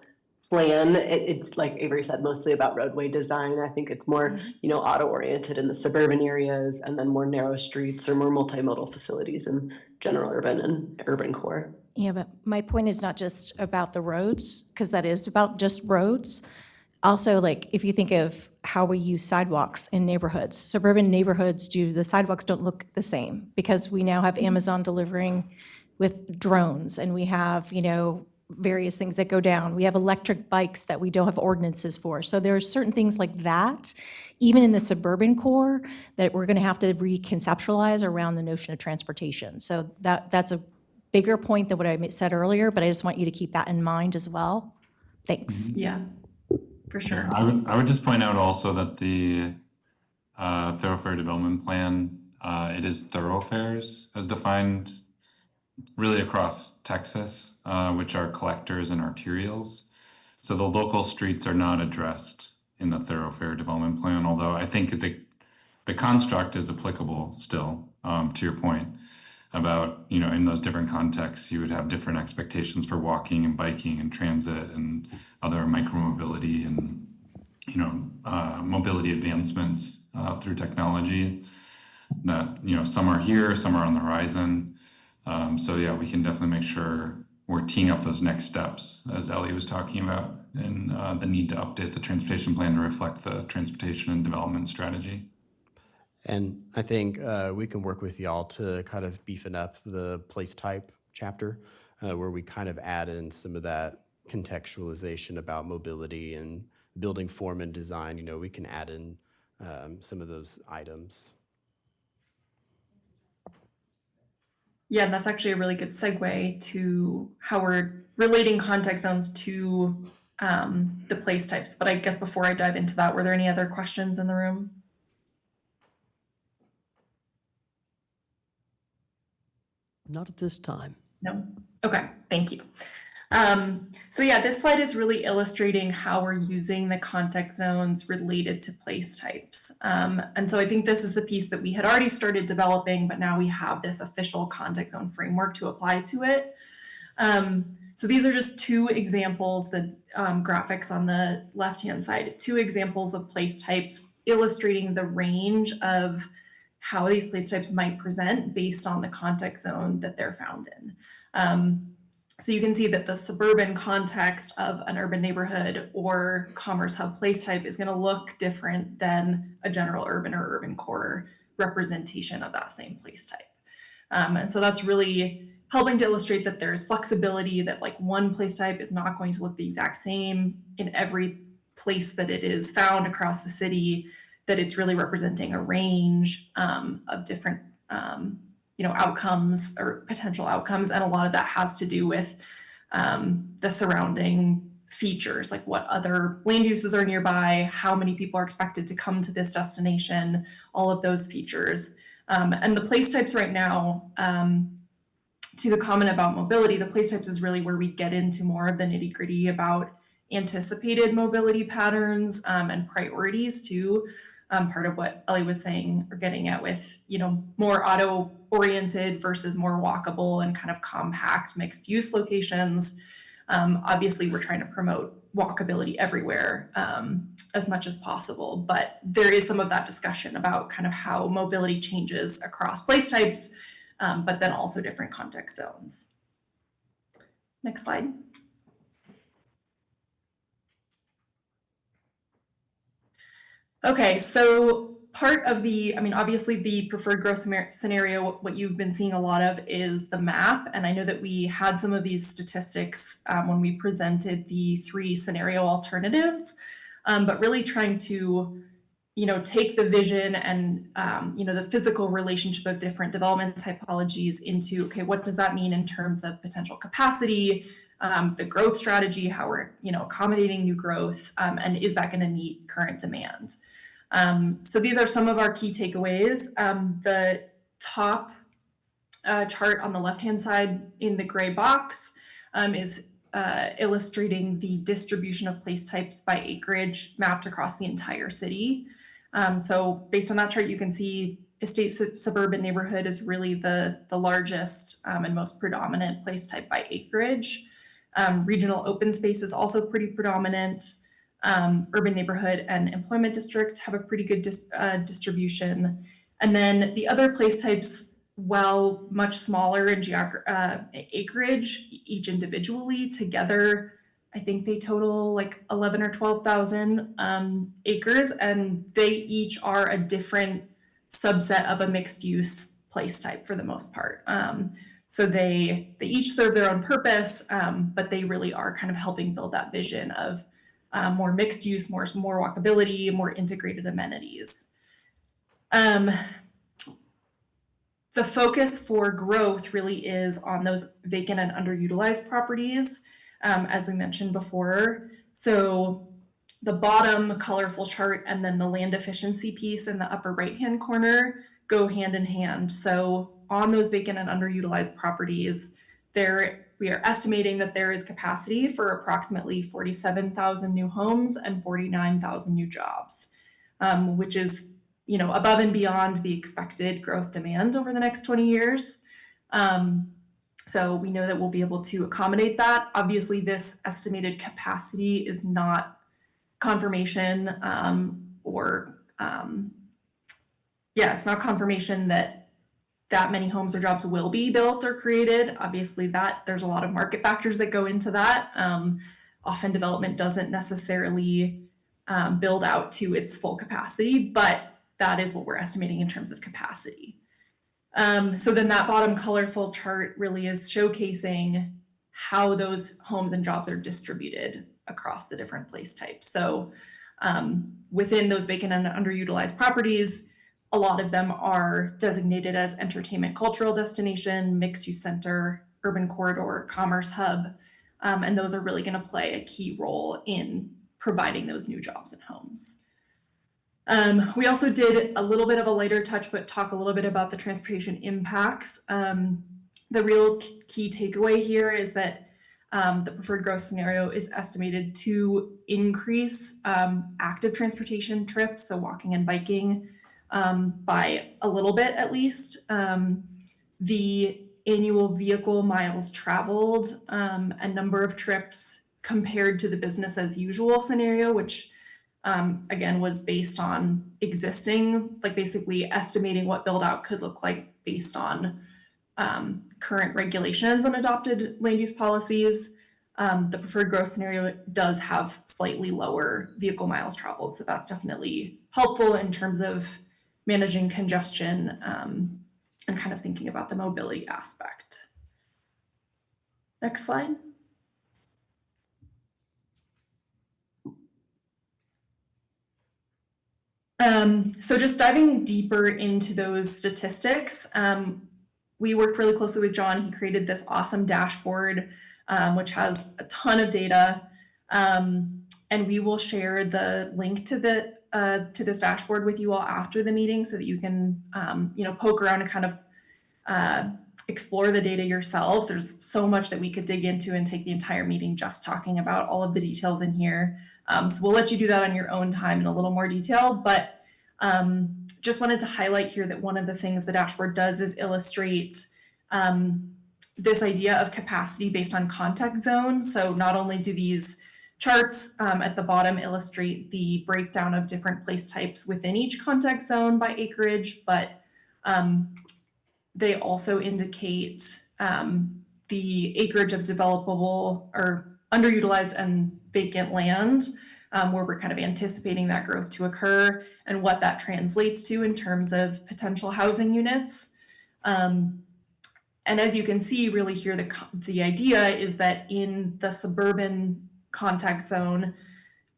plan, it's like Avery said, mostly about roadway design. I think it's more auto oriented in the suburban areas, and then more narrow streets or more multimodal facilities in general urban and urban core. Yeah, but my point is not just about the roads, because that is about just roads. Also, like, if you think of how we use sidewalks in neighborhoods, suburban neighborhoods the sidewalks don't look the same, because we now have Amazon delivering with drones, and we have, various things that go down. We have electric bikes that we don't have ordinances for. So there are certain things like that, even in the suburban core, that we're going to have to reconceptualize around the notion of transportation. So that's a bigger point than what I said earlier, but I just want you to keep that in mind as well. Thanks. Yeah, for sure. I would just point out also that the thoroughfare development plan, it is thoroughfares as defined really across Texas, which are collectors and arterials. So the local streets are not addressed in the thoroughfare development plan, although I think the construct is applicable still, to your point about, in those different contexts, you would have different expectations for walking and biking and transit and other micromobility and, mobility advancements through technology that, some are here, some are on the horizon. So yeah, we can definitely make sure we're teeing up those next steps, as Ellie was talking about, and the need to update the transportation plan to reflect the transportation and development strategy. And I think we can work with y'all to kind of beefing up the place type chapter, where we kind of add in some of that contextualization about mobility and building form and design. We can add in some of those items. Yeah, and that's actually a really good segue to how we're relating context zones to the place types. But I guess before I dive into that, were there any other questions in the room? Not at this time. No? Okay, thank you. So yeah, this slide is really illustrating how we're using the context zones related to place types. And so I think this is the piece that we had already started developing, but now we have this official context zone framework to apply to it. So these are just two examples, the graphics on the left-hand side, two examples of place types illustrating the range of how these place types might present based on the context zone that they're found in. So you can see that the suburban context of an urban neighborhood or commerce hub place type is going to look different than a general urban or urban core representation of that same place type. And so that's really helping to illustrate that there's flexibility, that like one place type is not going to look the exact same in every place that it is found across the city, that it's really representing a range of different outcomes or potential outcomes. And a lot of that has to do with the surrounding features, like what other land uses are nearby, how many people are expected to come to this destination, all of those features. And the place types right now, to the comment about mobility, the place types is really where we get into more of the nitty gritty about anticipated mobility patterns and priorities too. Part of what Ellie was saying or getting at with, more auto oriented versus more walkable and kind of compact mixed use locations. Obviously, we're trying to promote walkability everywhere as much as possible, but there is some of that discussion about kind of how mobility changes across place types, but then also different context zones. Next slide. Okay, so part of obviously the preferred growth scenario, what you've been seeing a lot of is the map. And I know that we had some of these statistics when we presented the 3 scenario alternatives, but really trying to, take the vision and, the physical relationship of different development typologies into, okay, what does that mean in terms of potential capacity, the growth strategy, how we're, accommodating new growth, and is that going to meet current demand? So these are some of our key takeaways. The top chart on the left-hand side in the gray box is illustrating the distribution of place types by acreage mapped across the entire city. So based on that chart, you can see estate suburban neighborhood is really the largest and most predominant place type by acreage. Regional open space is also pretty predominant. Urban neighborhood and employment district have a pretty good distribution. And then the other place types, while much smaller in acreage, each individually, together, I think they total like 11 or 12,000 acres, and they each are a different subset of a mixed use place type for the most part. So they each serve their own purpose, but they really are kind of helping build that vision of more mixed use, more walkability, more integrated amenities. The focus for growth really is on those vacant and underutilized properties, as we mentioned before. So the bottom colorful chart and then the land efficiency piece in the upper right-hand corner go hand in hand. So on those vacant and underutilized properties, we are estimating that there is capacity for approximately 47,000 new homes and 49,000 new jobs, which is, above and beyond the expected growth demand over the next 20 years. So we know that we'll be able to accommodate that. Obviously, this estimated capacity is not confirmation it's not confirmation that many homes or jobs will be built or created. Obviously, there's a lot of market factors that go into that. Often development doesn't necessarily build out to its full capacity, but that is what we're estimating in terms of capacity. So then that bottom colorful chart really is showcasing how those homes and jobs are distributed across the different place types. So within those vacant and underutilized properties, a lot of them are designated as entertainment cultural destination, mixed use center, urban corridor, commerce hub, and those are really going to play a key role in providing those new jobs and homes. We also did a little bit of a lighter touch, but talk a little bit about the transportation impacts. The real key takeaway here is that the preferred growth scenario is estimated to increase active transportation trips, so walking and biking, by a little bit at least. The annual vehicle miles traveled and number of trips compared to the business as usual scenario, which again was based on existing, like basically estimating what build out could look like based on current regulations and adopted land use policies. The preferred growth scenario does have slightly lower vehicle miles traveled, so that's definitely helpful in terms of managing congestion and kind of thinking about the mobility aspect. Next slide. So just diving deeper into those statistics, we worked really closely with John. He created this awesome dashboard, which has a ton of data, and we will share the link to this dashboard with you all after the meeting so that you can, poke around and kind of explore the data yourselves. There's so much that we could dig into and take the entire meeting just talking about all of the details in here. So we'll let you do that on your own time in a little more detail, but just wanted to highlight here that one of the things the dashboard does is illustrate this idea of capacity based on context zone. So not only do these charts at the bottom illustrate the breakdown of different place types within each context zone by acreage, but they also indicate the acreage of developable or underutilized and vacant land, where we're kind of anticipating that growth to occur and what that translates to in terms of potential housing units. And as you can see really here, the idea is that in the suburban context zone,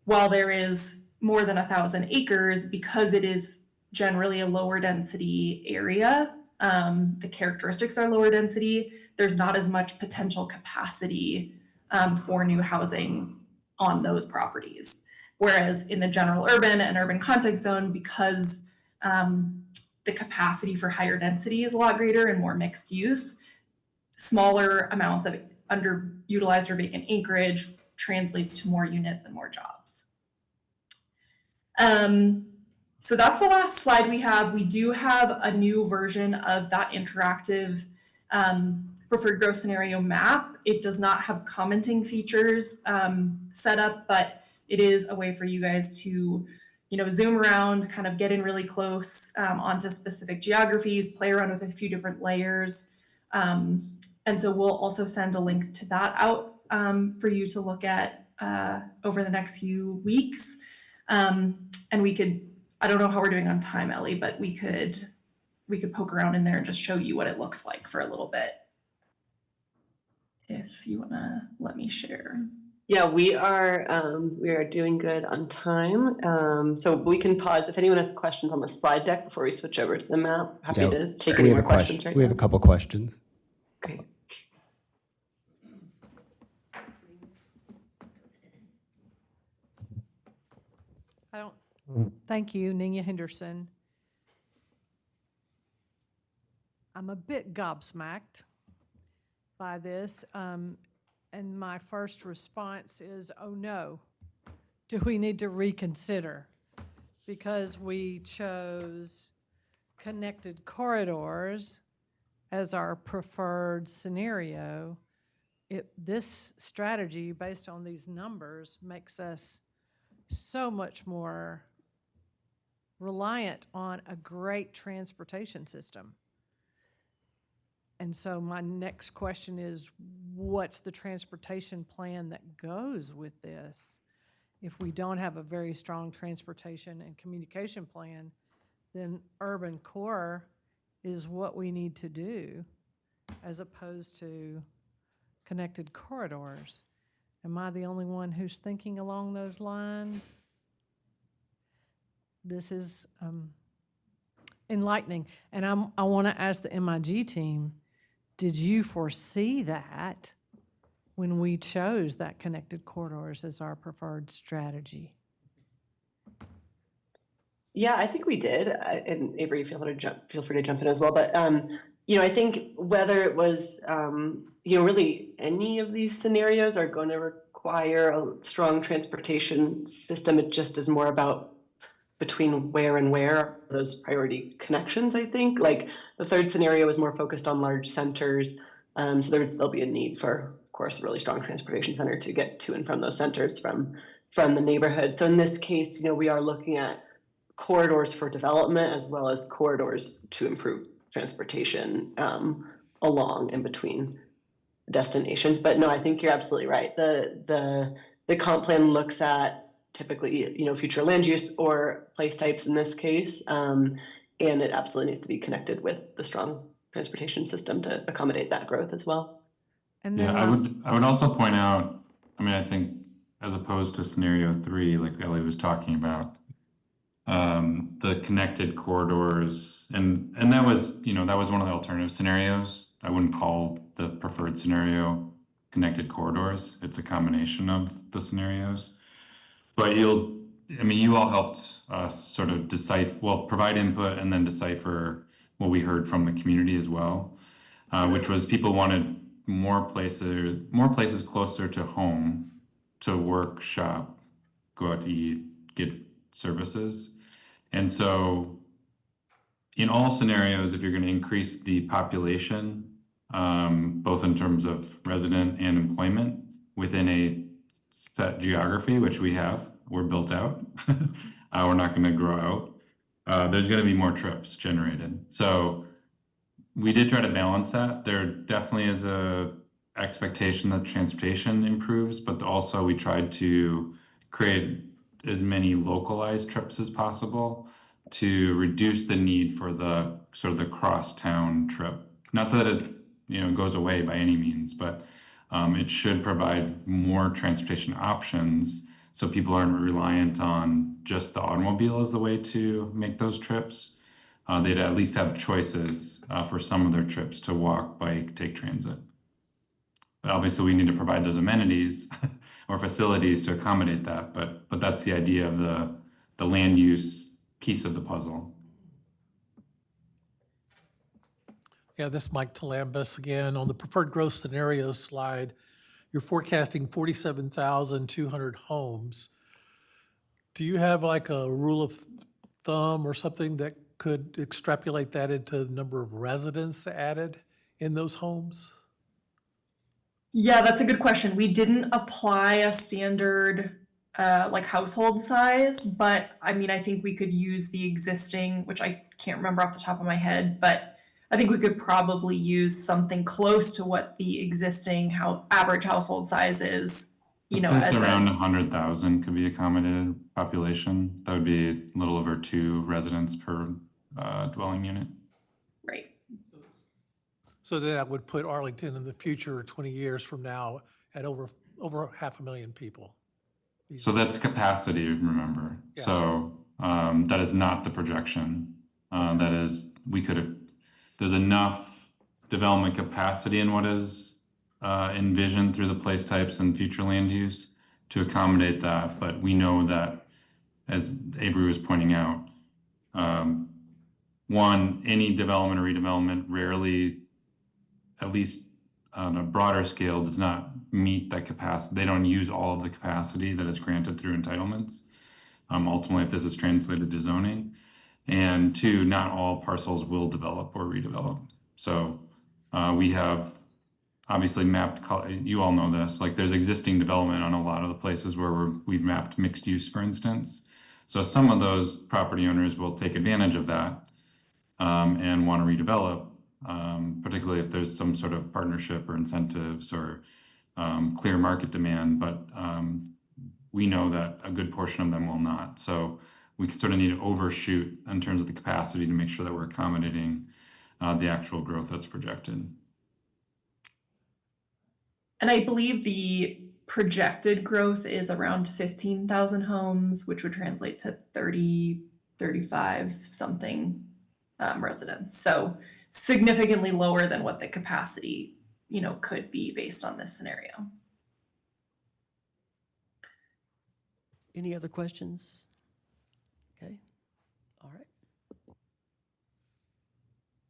while there is more than 1,000 acres, because it is generally a lower density area, the characteristics are lower density, there's not as much potential capacity for new housing on those properties. Whereas in the general urban and urban context zone, because the capacity for higher density is a lot greater and more mixed use, smaller amounts of underutilized or vacant acreage translates to more units and more jobs. So that's the last slide we have. We do have a new version of that interactive preferred growth scenario map. It does not have commenting features set up, but it is a way for you guys to, zoom around, kind of get in really close onto specific geographies, play around with a few different layers. And so we'll also send a link to that out for you to look at over the next few weeks. And we could, I don't know how we're doing on time, Ellie, but we could poke around in there and just show you what it looks like for a little bit. If you want to let me share. Yeah, we are doing good on time. So we can pause if anyone has questions on the slide deck before we switch over to the map. Happy to take any more questions right now. We have a couple questions. Great. Thank you, Nina Henderson. I'm a bit gobsmacked by this, and my first response is, oh no, do we need to reconsider? Because we chose connected corridors as our preferred scenario. This strategy, based on these numbers, makes us so much more reliant on a great transportation system. And so my next question is, what's the transportation plan that goes with this? If we don't have a very strong transportation and communication plan, then urban core is what we need to do as opposed to connected corridors. Am I the only one who's thinking along those lines? This is enlightening. And I want to ask the MIG team, did you foresee that when we chose that connected corridors as our preferred strategy? Yeah, I think we did. And Avery, feel free to jump in as well. But I think whether it was really any of these scenarios are going to require a strong transportation system. It just is more about between where and where those priority connections, I think. Like the third scenario is more focused on large centers. So there would still be a need for, of course, a really strong transportation center to get to and from those centers from the neighborhood. So in this case, we are looking at corridors for development as well as corridors to improve transportation along and between destinations. But no, I think you're absolutely right. The comp plan looks at typically, future land use or place types in this case, and it absolutely needs to be connected with the strong transportation system to accommodate that growth as well. And then I would also point out, I think as opposed to scenario 3, like Ellie was talking about, the connected corridors, and that was one of the alternative scenarios. I wouldn't call the preferred scenario connected corridors. It's a combination of the scenarios. But you all helped us sort of provide input and then decipher what we heard from the community as well. which was people wanted more places closer to home to work, shop, go out to eat, get services. And so in all scenarios, if you're going to increase the population, both in terms of resident and employment within a set geography, which we have, we're built out, we're not going to grow out, there's going to be more trips generated. So we did try to balance that. There definitely is a expectation that transportation improves, but also we tried to create as many localized trips as possible to reduce the need for the sort of the cross-town trip. Not that it goes away by any means, but it should provide more transportation options so people aren't reliant on just the automobile as the way to make those trips. They'd at least have choices for some of their trips to walk, bike, take transit. But obviously, we need to provide those amenities or facilities to accommodate that. But that's the idea of the land use piece of the puzzle. Yeah, this is Mike Talambus again. On the preferred growth scenario slide, you're forecasting 47,200 homes. Do you have like a rule of thumb or something that could extrapolate that into the number of residents added in those homes? Yeah, that's a good question. We didn't apply a standard like household size, but I mean, I think we could use the existing, which I can't remember off the top of my head, but I think we could probably use something close to what the existing average household size is. Since around 100,000 could be accommodated population, that would be a little over 2 residents per dwelling unit. Right. So that would put Arlington in the future, 20 years from now, at over 500,000 people. So that's capacity, remember. Yeah. So that is not the projection. That is, there's enough development capacity in what is envisioned through the place types and future land use to accommodate that. But we know that, as Avery was pointing out, one, any development or redevelopment rarely, at least on a broader scale, does not meet that capacity. They don't use all of the capacity that is granted through entitlements, ultimately, if this is translated to zoning. And two, not all parcels will develop or redevelop. So we have obviously mapped, you all know this, like there's existing development on a lot of the places where we've mapped mixed use, for instance. So some of those property owners will take advantage of that and want to redevelop, particularly if there's some sort of partnership or incentives or clear market demand. But we know that a good portion of them will not. So we sort of need to overshoot in terms of the capacity to make sure that we're accommodating the actual growth that's projected. And I believe the projected growth is around 15,000 homes, which would translate to 35 something residents. So significantly lower than what the capacity, could be based on this scenario. Any other questions? Okay, all right.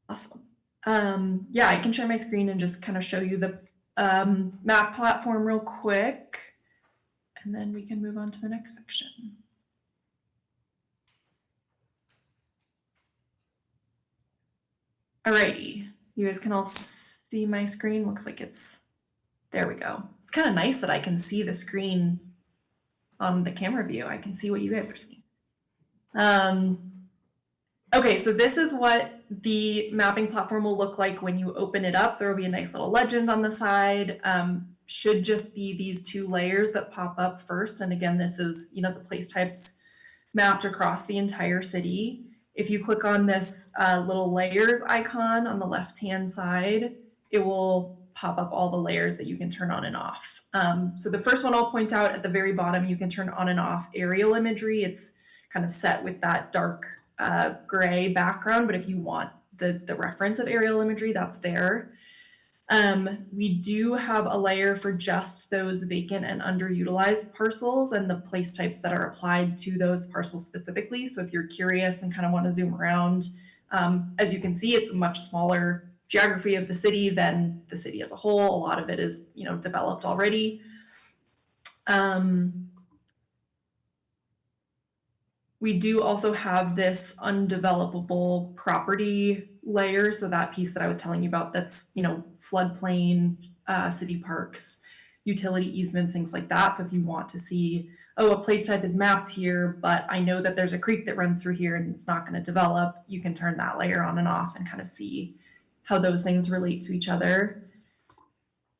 Awesome. Yeah, I can share my screen and just kind of show you the map platform real quick, and then we can move on to the next section. Alrighty, you guys can all see my screen. Looks like there we go. It's kind of nice that I can see the screen on the camera view. I can see what you guys are seeing. Okay, so this is what the mapping platform will look like when you open it up. There will be a nice little legend on the side. Should just be these 2 layers that pop up first. And again, this is, the place types mapped across the entire city. If you click on this little layers icon on the left-hand side, it will pop up all the layers that you can turn on and off. So the first one I'll point out at the very bottom, you can turn on and off aerial imagery. It's kind of set with that dark gray background, but if you want the reference of aerial imagery, that's there. We do have a layer for just those vacant and underutilized parcels and the place types that are applied to those parcels specifically. So if you're curious and kind of want to zoom around, as you can see, it's a much smaller geography of the city than the city as a whole. A lot of it is, developed already. We do also have this undevelopable property layer. So that piece that I was telling you about, that's, floodplain, city parks, utility easements, things like that. So if you want to see, oh, a place type is mapped here, but I know that there's a creek that runs through here and it's not going to develop, you can turn that layer on and off and kind of see how those things relate to each other.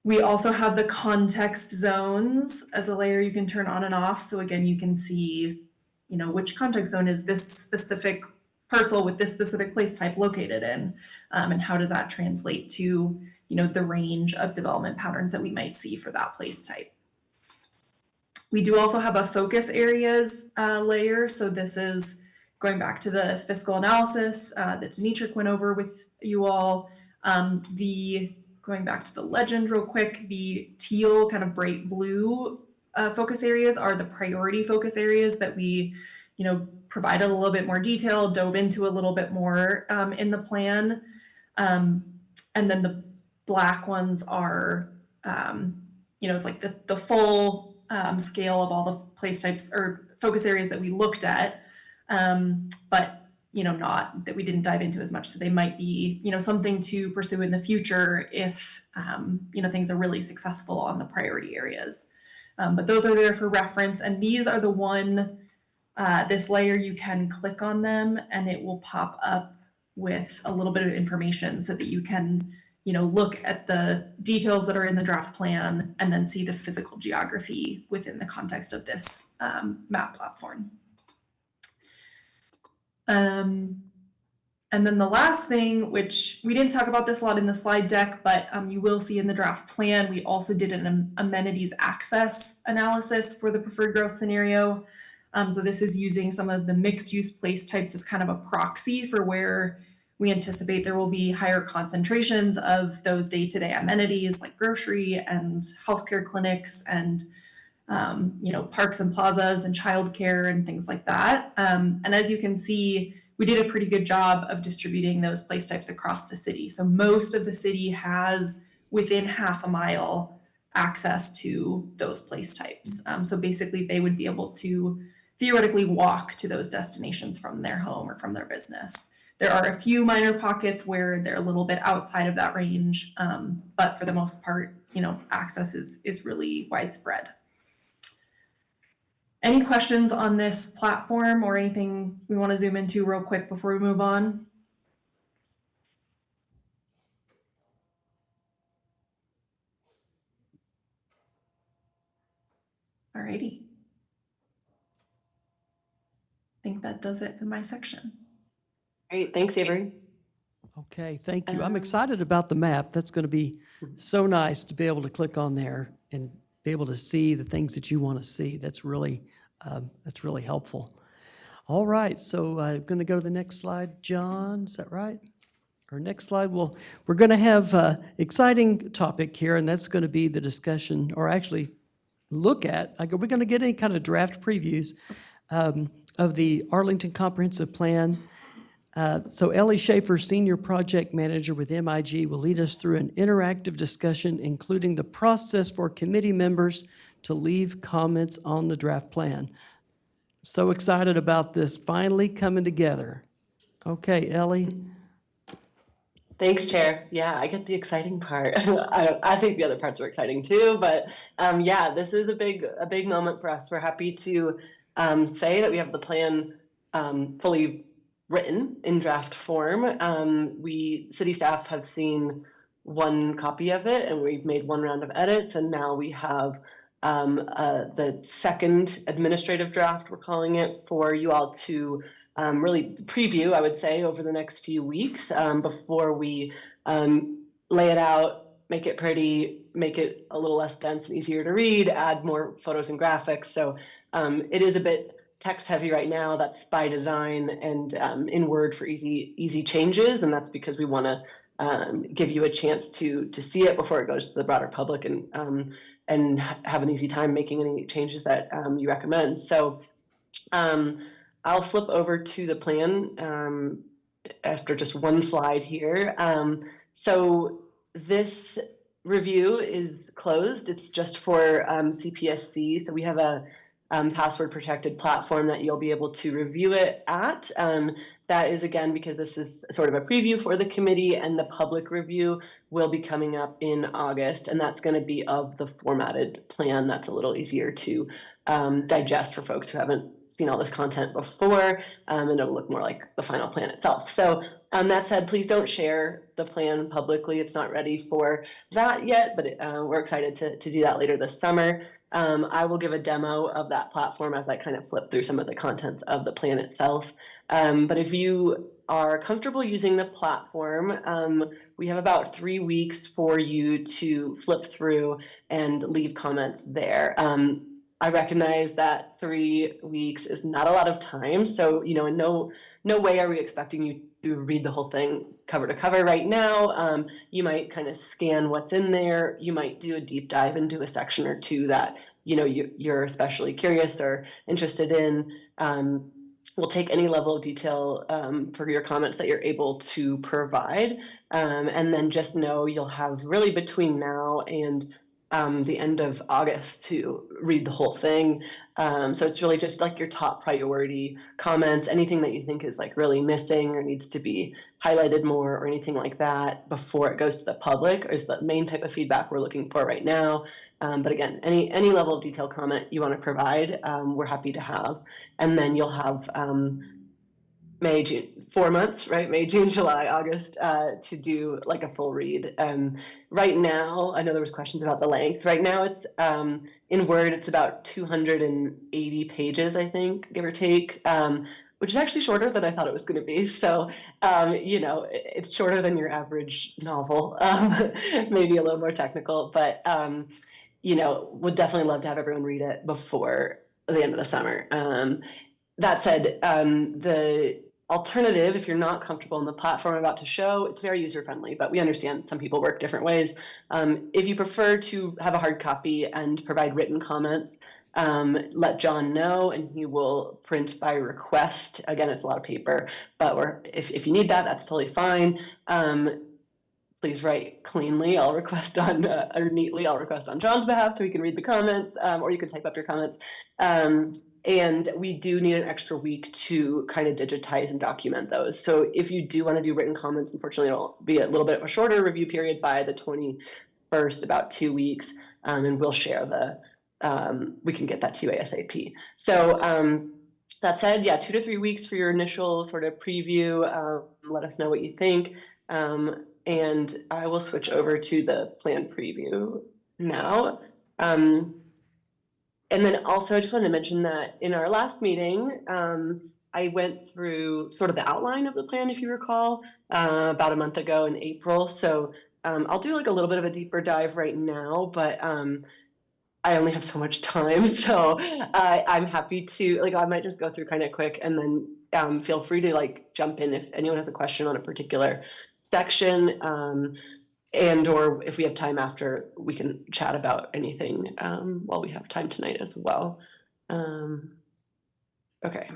We also have the context zones as a layer you can turn on and off. So again, you can see, which context zone is this specific parcel with this specific place type located in, and how does that translate to, the range of development patterns that we might see for that place type. We do also have a focus areas layer. So this is going back to the fiscal analysis that Denitrik went over with you all. Going back to the legend real quick, the teal kind of bright blue focus areas are the priority focus areas that we, provided a little bit more detail, dove into a little bit more in the plan. And then the black ones are, it's like the full scale of all the place types or focus areas that we looked at, but not that we didn't dive into as much. So they might be, something to pursue in the future if, things are really successful on the priority areas. But those are there for reference. And these are the one, this layer, you can click on them and it will pop up with a little bit of information so that you can, look at the details that are in the draft plan and then see the physical geography within the context of this map platform. And then the last thing, which we didn't talk about this a lot in the slide deck, but you will see in the draft plan, we also did an amenities access analysis for the preferred growth scenario. So this is using some of the mixed use place types as kind of a proxy for where we anticipate there will be higher concentrations of those day-to-day amenities like grocery and healthcare clinics and parks and plazas and childcare and things like that. And as you can see, we did a pretty good job of distributing those place types across the city. So most of the city has within half a mile access to those place types. So basically they would be able to theoretically walk to those destinations from their home or from their business. There are a few minor pockets where they're a little bit outside of that range, but for the most part, access is really widespread. Any questions on this platform or anything we want to zoom into real quick before we move on? Alrighty. I think that does it for my section. Great, thanks, Avery. Okay, thank you. I'm excited about the map. That's going to be so nice to be able to click on there and be able to see the things that you want to see. That's really helpful. All right, so I'm going to go to the next slide. John, is that right? Our next slide, we're going to have an exciting topic here, and that's going to be the discussion, or actually look at, we're going to get any kind of draft previews of the Arlington Comprehensive Plan. So Ellie Schaefer, Senior Project Manager with MIG, will lead us through an interactive discussion, including the process for committee members to leave comments on the draft plan. So excited about this finally coming together. Okay, Ellie. Thanks, Chair. Yeah, I get the exciting part. I think the other parts are exciting too, but yeah, this is a big moment for us. We're happy to say that we have the plan fully written in draft form. City staff have seen one copy of it and we've made one round of edits, and now we have the second administrative draft, we're calling it, for you all to really preview, I would say, over the next few weeks before we lay it out, make it pretty, make it a little less dense and easier to read, add more photos and graphics. So it is a bit text heavy right now. That's by design and in Word for easy changes, and that's because we want to give you a chance to see it before it goes to the broader public and have an easy time making any changes that you recommend. So I'll flip over to the plan after just one slide here. So this review is closed. It's just for CPSC. So we have a password protected platform that you'll be able to review it at. That is, again, because this is sort of a preview for the committee, and the public review will be coming up in August, and that's going to be of the formatted plan. That's a little easier to digest for folks who haven't seen all this content before, and it'll look more like the final plan itself. So that said, please don't share the plan publicly. It's not ready for that yet, but we're excited to do that later this summer. I will give a demo of that platform as I kind of flip through some of the contents of the plan itself. But if you are comfortable using the platform, we have about 3 weeks for you to flip through and leave comments there. I recognize that 3 weeks is not a lot of time, so in no way are we expecting you to read the whole thing cover to cover right now. You might kind of scan what's in there. You might do a deep dive into a section or two that you're especially curious or interested in. We'll take any level of detail for your comments that you're able to provide, and then just know you'll have really between now and the end of August to read the whole thing. So it's really just like your top priority comments, anything that you think is like really missing or needs to be highlighted more or anything like that before it goes to the public is the main type of feedback we're looking for right now. But again, any level of detailed comment you want to provide, we're happy to have. And then you'll have May, June, 4 months, right? May, June, July, August, to do like a full read. Right now, I know there was questions about the length. Right now, it's in Word, it's about 280 pages, I think, give or take, which is actually shorter than I thought it was going to be. So, it's shorter than your average novel, maybe a little more technical, but, would definitely love to have everyone read it before the end of the summer. That said, the alternative, if you're not comfortable in the platform I'm about to show, it's very user-friendly, but we understand some people work different ways. If you prefer to have a hard copy and provide written comments, let John know and he will print by request. Again, it's a lot of paper, but if you need that, that's totally fine. Please write cleanly. I'll request on, or neatly, I'll request on John's behalf so he can read the comments, or you can type up your comments. And we do need an extra week to kind of digitize and document those. So if you do want to do written comments, unfortunately, it'll be a little bit of a shorter review period by the 21st, about 2 weeks, and we'll share we can get that to you ASAP. So that said, yeah, 2 to 3 weeks for your initial sort of preview. Let us know what you think. And I will switch over to the plan preview now. And then also I just wanted to mention that in our last meeting, I went through sort of the outline of the plan, if you recall, about a month ago in April. So I'll do like a little bit of a deeper dive right now, but I only have so much time. So I'm happy to, I might just go through kind of quick and then feel free to jump in if anyone has a question on a particular section. And or if we have time after, we can chat about anything while we have time tonight as well. Okay.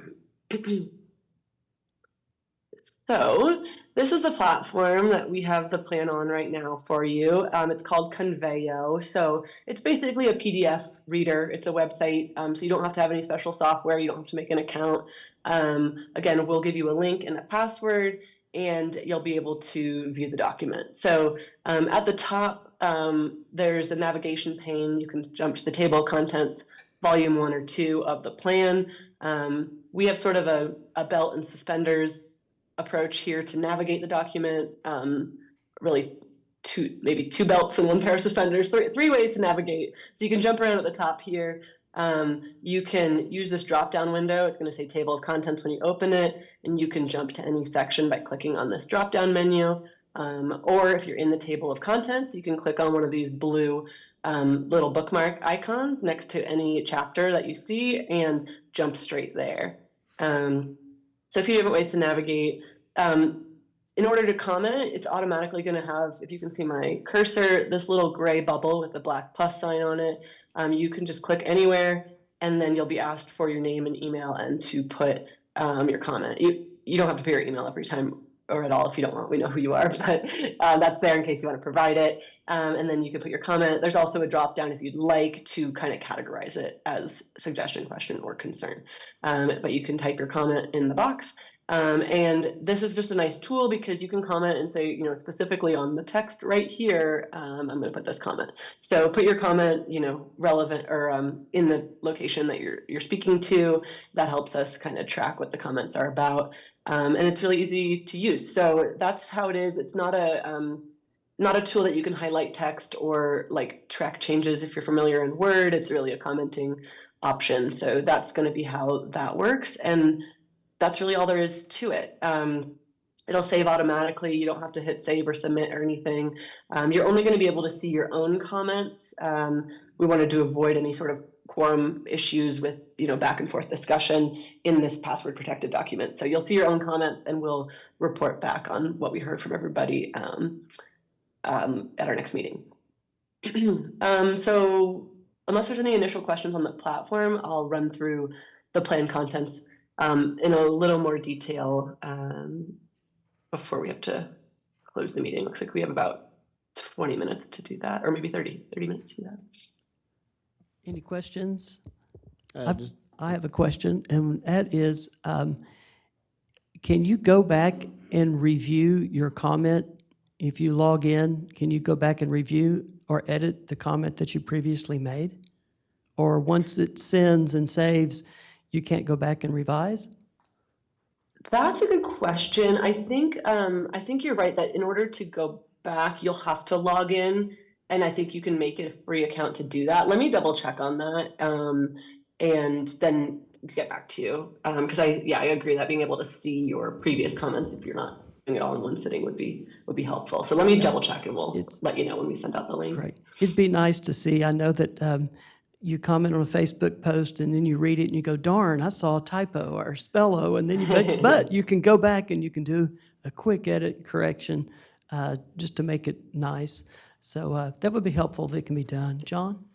So this is the platform that we have the plan on right now for you. It's called Conveyo. So it's basically a PDF reader. It's a website, so you don't have to have any special software. You don't have to make an account. Again, we'll give you a link and a password, and you'll be able to view the document. So at the top, there's a navigation pane. You can jump to the table of contents, volume 1 or 2 of the plan. We have sort of a belt and suspenders approach here to navigate the document. Really maybe 2 belts and 1 pair of suspenders, 3 ways to navigate. So you can jump around at the top here. You can use this drop-down window. It's going to say table of contents when you open it, and you can jump to any section by clicking on this drop-down menu. Or if you're in the table of contents, you can click on one of these blue little bookmark icons next to any chapter that you see and jump straight there. So a few different ways to navigate. In order to comment, it's automatically going to have, if you can see my cursor, this little gray bubble with a black plus sign on it. You can just click anywhere, and then you'll be asked for your name and email and to put your comment. You don't have to put your email every time or at all if you don't want, we know who you are, but that's there in case you want to provide it. And then you can put your comment. There's also a drop down if you'd like to kind of categorize it as suggestion, question, or concern. But you can type your comment in the box. And this is just a nice tool because you can comment and say, you know, specifically on the text right here, I'm going to put this comment. So put your comment, you know, relevant or in the location that you're speaking to. That helps us kind of track what the comments are about. And it's really easy to use. So that's how it is. It's not a tool that you can highlight text or like track changes if you're familiar in Word. It's really a commenting option. So that's going to be how that works. And that's really all there is to it. It'll save automatically. You don't have to hit save or submit or anything. You're only going to be able to see your own comments. We wanted to avoid any sort of quorum issues with, you know, back and forth discussion in this password protected document. So you'll see your own comments and we'll report back on what we heard from everybody at our next meeting. So unless there's any initial questions on the platform, I'll run through the plan contents in a little more detail before we have to close the meeting. Looks like we have about 20 minutes to do that, or maybe 30 minutes to do that. Any questions? I have a question, and that is, can you go back and review your comment? If you log in, can you go back and review or edit the comment that you previously made? Or once it sends and saves, you can't go back and revise? That's a good question. I think you're right that in order to go back, you'll have to log in, and I think you can make it a free account to do that. Let me double check on that, and then get back to you. Because I agree that being able to see your previous comments if you're not doing it all in one sitting would be helpful. So let me double check, and we'll let you know when we send out the link. Great. It'd be nice to see. I know that you comment on a Facebook post and then you read it and you go, darn, I saw a typo or a spello, and then but you can go back and you can do a quick edit correction just to make it nice. So that would be helpful if it can be done. John?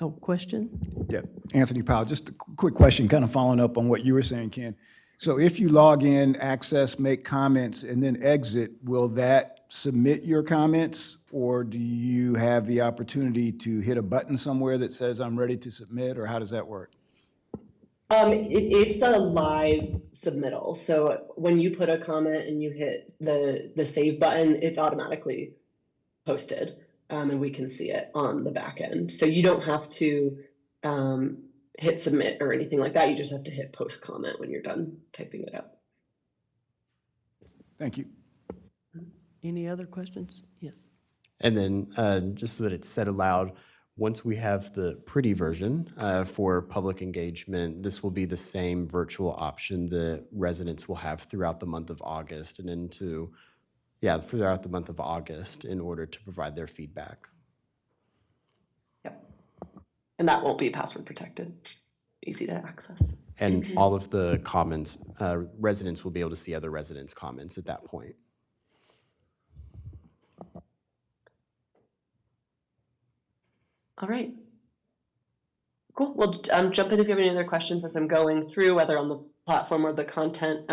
Oh, question? Yeah, Anthony Powell, just a quick question, kind of following up on what you were saying, Ken. So if you log in, access, make comments, and then exit, will that submit your comments, or do you have the opportunity to hit a button somewhere that says I'm ready to submit, or how does that work? It's a live submittal. So when you put a comment and you hit the save button, it's automatically posted, and we can see it on the back end. So you don't have to hit submit or anything like that. You just have to hit post comment when you're done typing it out. Thank you. Any other questions? Yes. And then just so that it's said aloud, once we have the pretty version for public engagement, this will be the same virtual option the residents will have throughout the month of August and throughout the month of August in order to provide their feedback. Yep. And that won't be password protected. Easy to access. And all of the comments, residents will be able to see other residents' comments at that point. All right. Cool. Well, jump in if you have any other questions as I'm going through, whether on the platform or the content.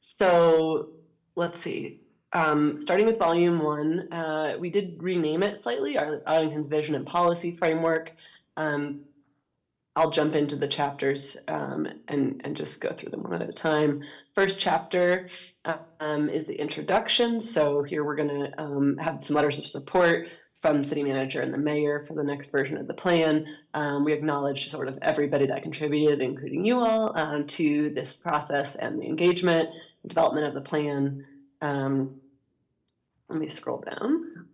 So let's see. Starting with volume 1, we did rename it slightly, Arlington's Vision and Policy Framework. I'll jump into the chapters and just go through them one at a time. First chapter is the introduction. So here we're going to have some letters of support from the city manager and the mayor for the next version of the plan. We acknowledge sort of everybody that contributed, including you all, to this process and the engagement and development of the plan. Let me scroll down.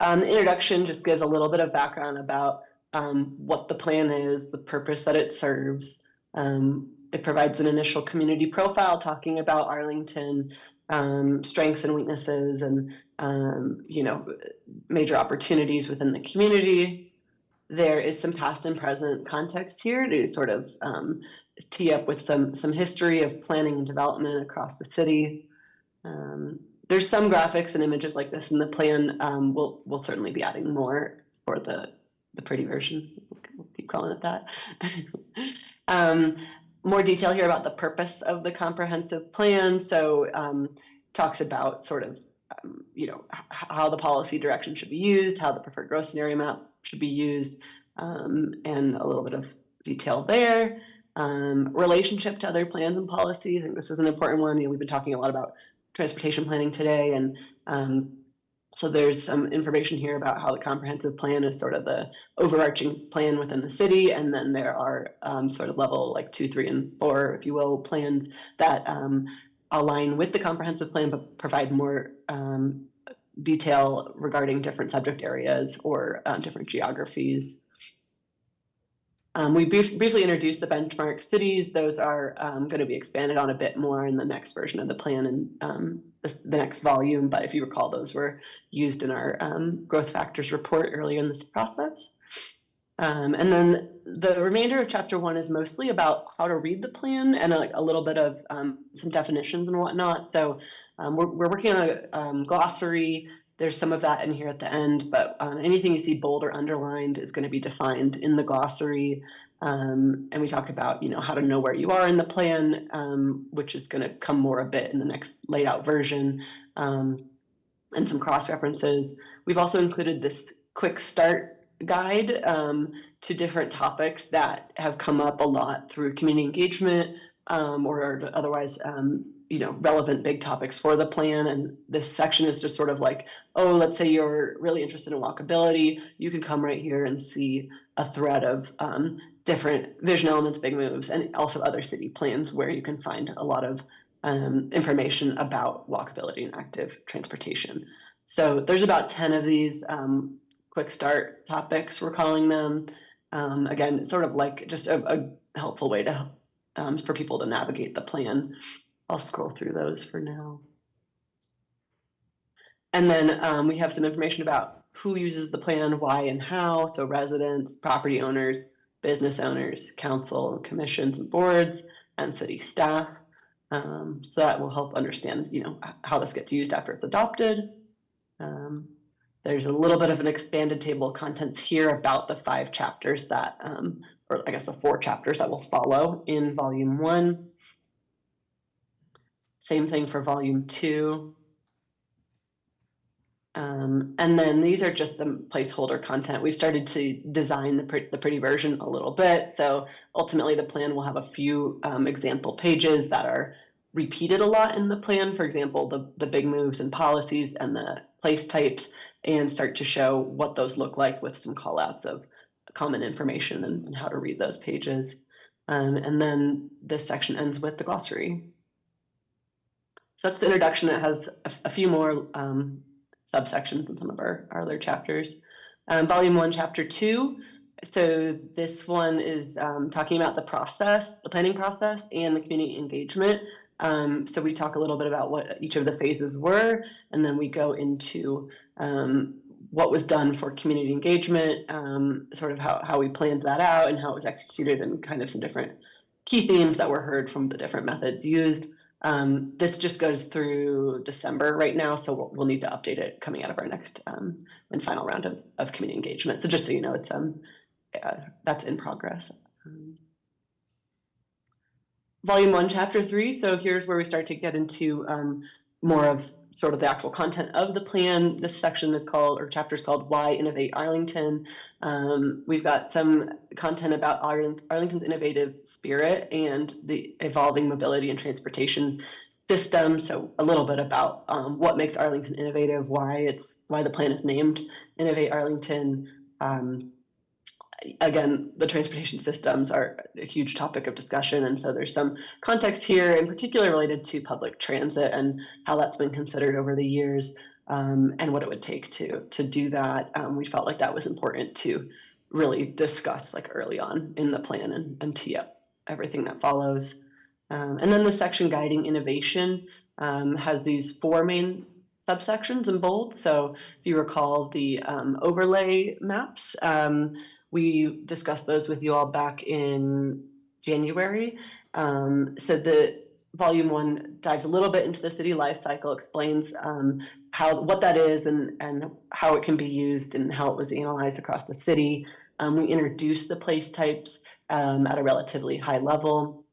The introduction just gives a little bit of background about what the plan is, the purpose that it serves. It provides an initial community profile talking about Arlington, strengths and weaknesses, and major opportunities within the community. There is some past and present context here to sort of tee up with some history of planning and development across the city. There's some graphics and images like this in the plan. We'll certainly be adding more for the pretty version. We'll keep calling it that. more detail here about the purpose of the comprehensive plan. So talks about sort of, how the policy direction should be used, how the preferred growth scenario map should be used, and a little bit of detail there. Relationship to other plans and policies. I think this is an important one. We've been talking a lot about transportation planning today, and so there's some information here about how the comprehensive plan is sort of the overarching plan within the city, and then there are sort of level like 2, 3, and 4, if you will, plans that align with the comprehensive plan but provide more detail regarding different subject areas or different geographies. We briefly introduced the benchmark cities. Those are going to be expanded on a bit more in the next version of the plan and the next volume. But if you recall, those were used in our growth factors report earlier in this process. And then the remainder of chapter 1 is mostly about how to read the plan and a little bit of some definitions and whatnot. So we're working on a glossary. There's some of that in here at the end, but anything you see bold or underlined is going to be defined in the glossary. And we talk about, how to know where you are in the plan, which is going to come more a bit in the next laid out version, and some cross references. We've also included this quick start guide to different topics that have come up a lot through community engagement or otherwise relevant big topics for the plan. And this section is just sort of like, oh, let's say you're really interested in walkability. You can come right here and see a thread of different vision elements, big moves, and also other city plans where you can find a lot of information about walkability and active transportation. So there's about 10 of these quick start topics, we're calling them. Again, sort of like just a helpful way to for people to navigate the plan. I'll scroll through those for now. And then we have some information about who uses the plan, why and how. So residents, property owners, business owners, council, commissions and boards, and city staff. So that will help understand, how this gets used after it's adopted. There's a little bit of an expanded table of contents here about the 5 chapters that, or I guess the 4 chapters that will follow in volume 1. Same thing for volume 2. And then these are just some placeholder content. We've started to design the pretty version a little bit. So ultimately the plan will have a few example pages that are repeated a lot in the plan. For example, the big moves and policies and the place types, and start to show what those look like with some call outs of common information and how to read those pages. And then this section ends with the glossary. So that's the introduction. It has a few more subsections in some of our other chapters. Volume 1, Chapter 2. So this one is talking about the process, the planning process, and the community engagement. So we talk a little bit about what each of the phases were, and then we go into what was done for community engagement, sort of how we planned that out and how it was executed, and kind of some different key themes that were heard from the different methods used. This just goes through December right now, so we'll need to update it coming out of our next and final round of community engagement. So just so you know, it's that's in progress. Volume 1, Chapter 3. So here's where we start to get into more of sort of the actual content of the plan. This section is called, or chapter is called, Why Innovate Arlington. We've got some content about Arlington's innovative spirit and the evolving mobility and transportation system. So a little bit about what makes Arlington innovative, why the plan is named Innovate Arlington. Again, the transportation systems are a huge topic of discussion, and so there's some context here in particular related to public transit and how that's been considered over the years, and what it would take to do that. We felt like that was important to really discuss like early on in the plan and tee up everything that follows. And then the section Guiding Innovation has these 4 main subsections in bold. So if you recall the overlay maps, we discussed those with you all back in January. So the volume 1 dives a little bit into the city life cycle, explains what that is and how it can be used and how it was analyzed across the city. We introduced the place types at a relatively high level.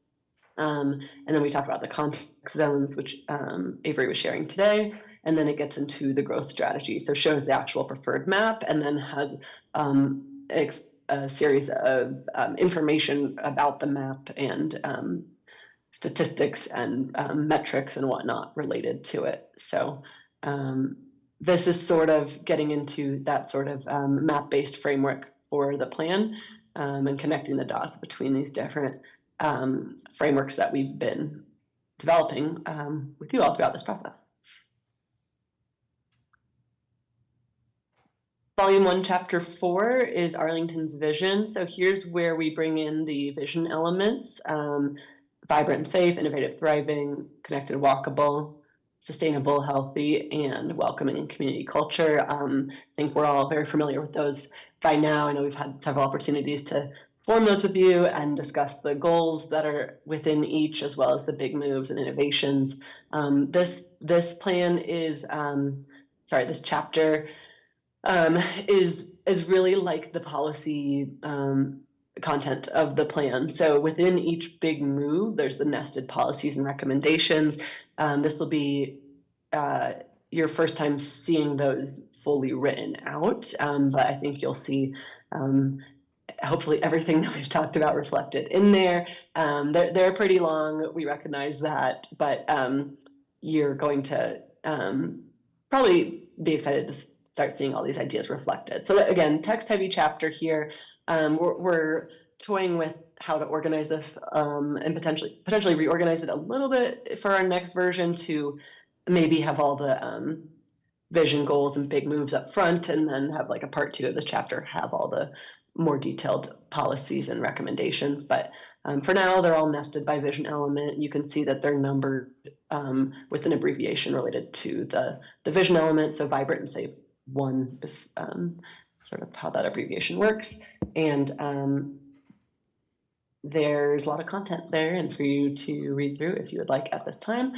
And then we talk about the context zones, which Avery was sharing today. And then it gets into the growth strategy. So shows the actual preferred map and then has a series of information about the map and statistics and metrics and whatnot related to it. So this is sort of getting into that sort of map-based framework for the plan and connecting the dots between these different frameworks that we've been developing with you all throughout this process. Volume 1, Chapter 4 is Arlington's vision. So here's where we bring in the vision elements: vibrant and safe, innovative, thriving, connected, walkable, sustainable, healthy, and welcoming community culture. I think we're all very familiar with those by now. I know we've had several opportunities to form those with you and discuss the goals that are within each, as well as the big moves and innovations. This plan is, this chapter is really like the policy content of the plan. So within each big move, there's the nested policies and recommendations. This will be your first time seeing those fully written out, but I think you'll see hopefully everything that we've talked about reflected in there. They're pretty long, we recognize that, but you're going to probably be excited to start seeing all these ideas reflected. So again, text-heavy chapter here. We're toying with how to organize this and potentially reorganize it a little bit for our next version to maybe have all the vision goals and big moves up front, and then have like a part 2 of this chapter have all the more detailed policies and recommendations. But for now, they're all nested by vision element. You can see that they're numbered with an abbreviation related to the vision element. So vibrant and safe 1 is sort of how that abbreviation works. And there's a lot of content there and for you to read through if you would like at this time.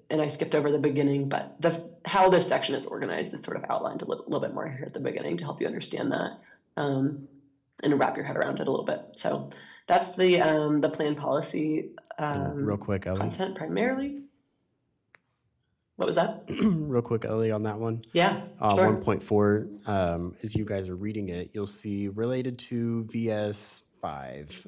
And I skipped over the beginning, but how this section is organized is sort of outlined a little bit more here at the beginning to help you understand that and wrap your head around it a little bit. So that's the plan policy real quick, Ellie. content primarily. What was that? Real quick, Ellie, on that one. Yeah, sure. 1.4, as you guys are reading it, you'll see related to VS 5.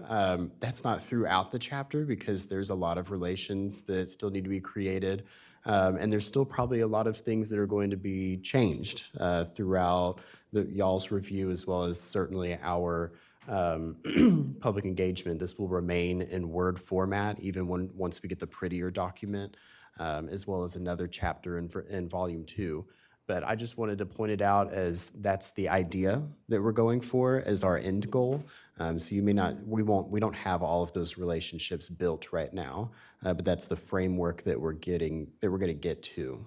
That's not throughout the chapter because there's a lot of relations that still need to be created. And there's still probably a lot of things that are going to be changed throughout y'all's review, as well as certainly our public engagement. This will remain in Word format even once we get the prettier document, as well as another chapter in Volume 2. But I just wanted to point it out as that's the idea that we're going for as our end goal. So you may not, we don't have all of those relationships built right now, but that's the framework that we're going to get to.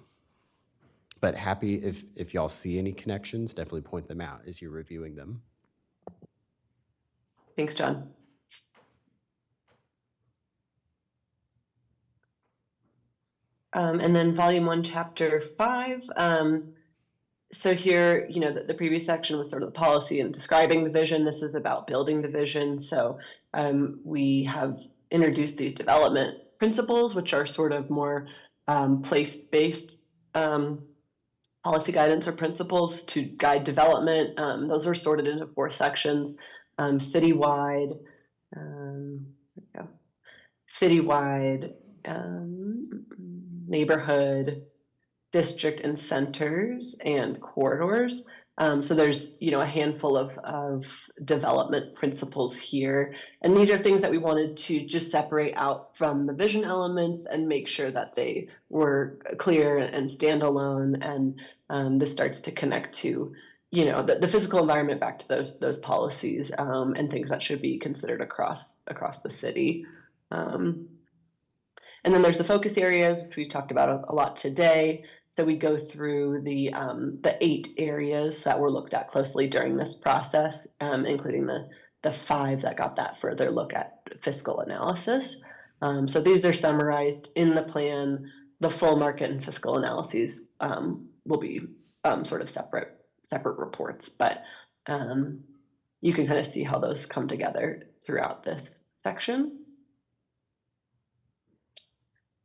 But happy if y'all see any connections, definitely point them out as you're reviewing them. Thanks, John. And then Volume 1, Chapter 5. So here, the previous section was sort of the policy and describing the vision. This is about building the vision. So we have introduced these development principles, which are sort of more place-based policy guidance or principles to guide development. Those are sorted into 4 sections: citywide, citywide, neighborhood, district and centers, and corridors. So there's a handful of development principles here. And these are things that we wanted to just separate out from the vision elements and make sure that they were clear and standalone. And this starts to connect to the physical environment back to those policies and things that should be considered across the city. And then there's the focus areas, which we talked about a lot today. So we go through the 8 areas that were looked at closely during this process, including the 5 that got that further look at fiscal analysis. So these are summarized in the plan. The full market and fiscal analyses will be sort of separate reports, but you can kind of see how those come together throughout this section.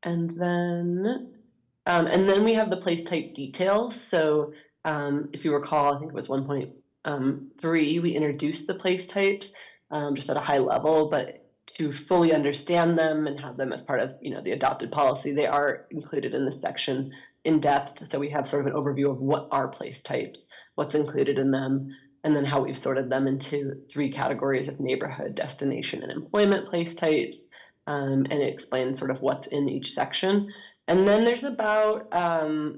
And then we have the place type details. So if you recall, I think it was 1.3, we introduced the place types just at a high level, but to fully understand them and have them as part of the adopted policy, they are included in this section in depth. So we have sort of an overview of what are place types, what's included in them, and then how we've sorted them into 3 categories of neighborhood, destination, and employment place types. And it explains sort of what's in each section. And then there's about 4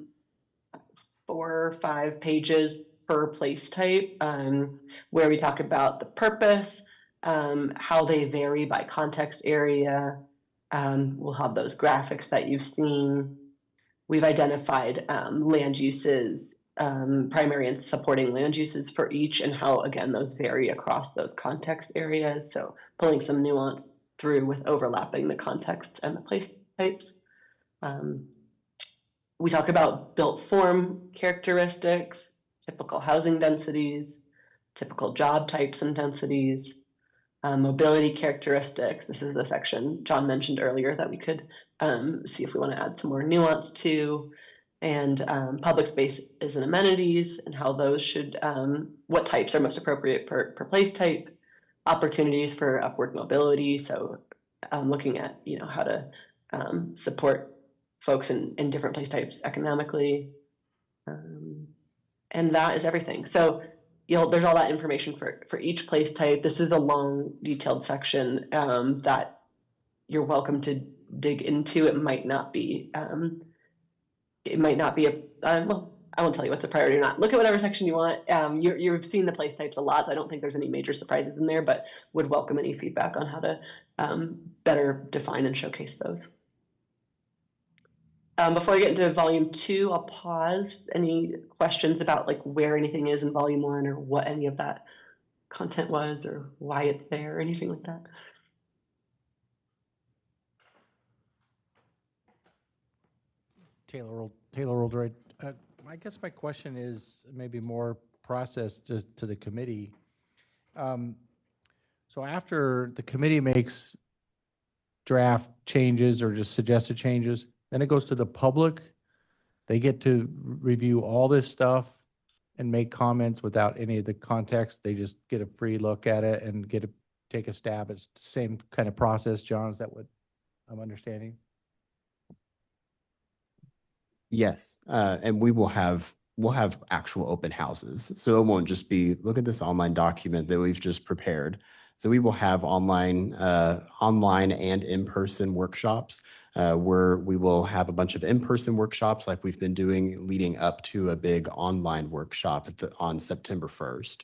or 5 pages per place type where we talk about the purpose, how they vary by context area. We'll have those graphics that you've seen. We've identified land uses, primary and supporting land uses for each, and how, again, those vary across those context areas. So pulling some nuance through with overlapping the contexts and the place types. We talk about built form characteristics, typical housing densities, typical job types and densities, mobility characteristics. This is the section John mentioned earlier that we could see if we want to add some more nuance to, and public spaces and amenities and how those should, what types are most appropriate per place type, opportunities for upward mobility. So looking at, how to support folks in different place types economically. And that is everything. So there's all that information for each place type. This is a long, detailed section that you're welcome to dig into. It might not be well, I won't tell you what's a priority or not. Look at whatever section you want. You've seen the place types a lot, so I don't think there's any major surprises in there, but would welcome any feedback on how to better define and showcase those. Before I get into volume 2, I'll pause. Any questions about like where anything is in volume 1 or what any of that content was or why it's there or anything like that? Taylor Oldroyd. I guess my question is maybe more process to the committee. So after the committee makes draft changes or just suggested changes, then it goes to the public. They get to review all this stuff and make comments without any of the context. They just get a free look at it and get to take a stab. It's the same kind of process, John, is that what I'm understanding? Yes, and we'll have actual open houses. So it won't just be, look at this online document that we've just prepared. So we will have online and in-person workshops where we will have a bunch of in-person workshops like we've been doing leading up to a big online workshop on September 1st.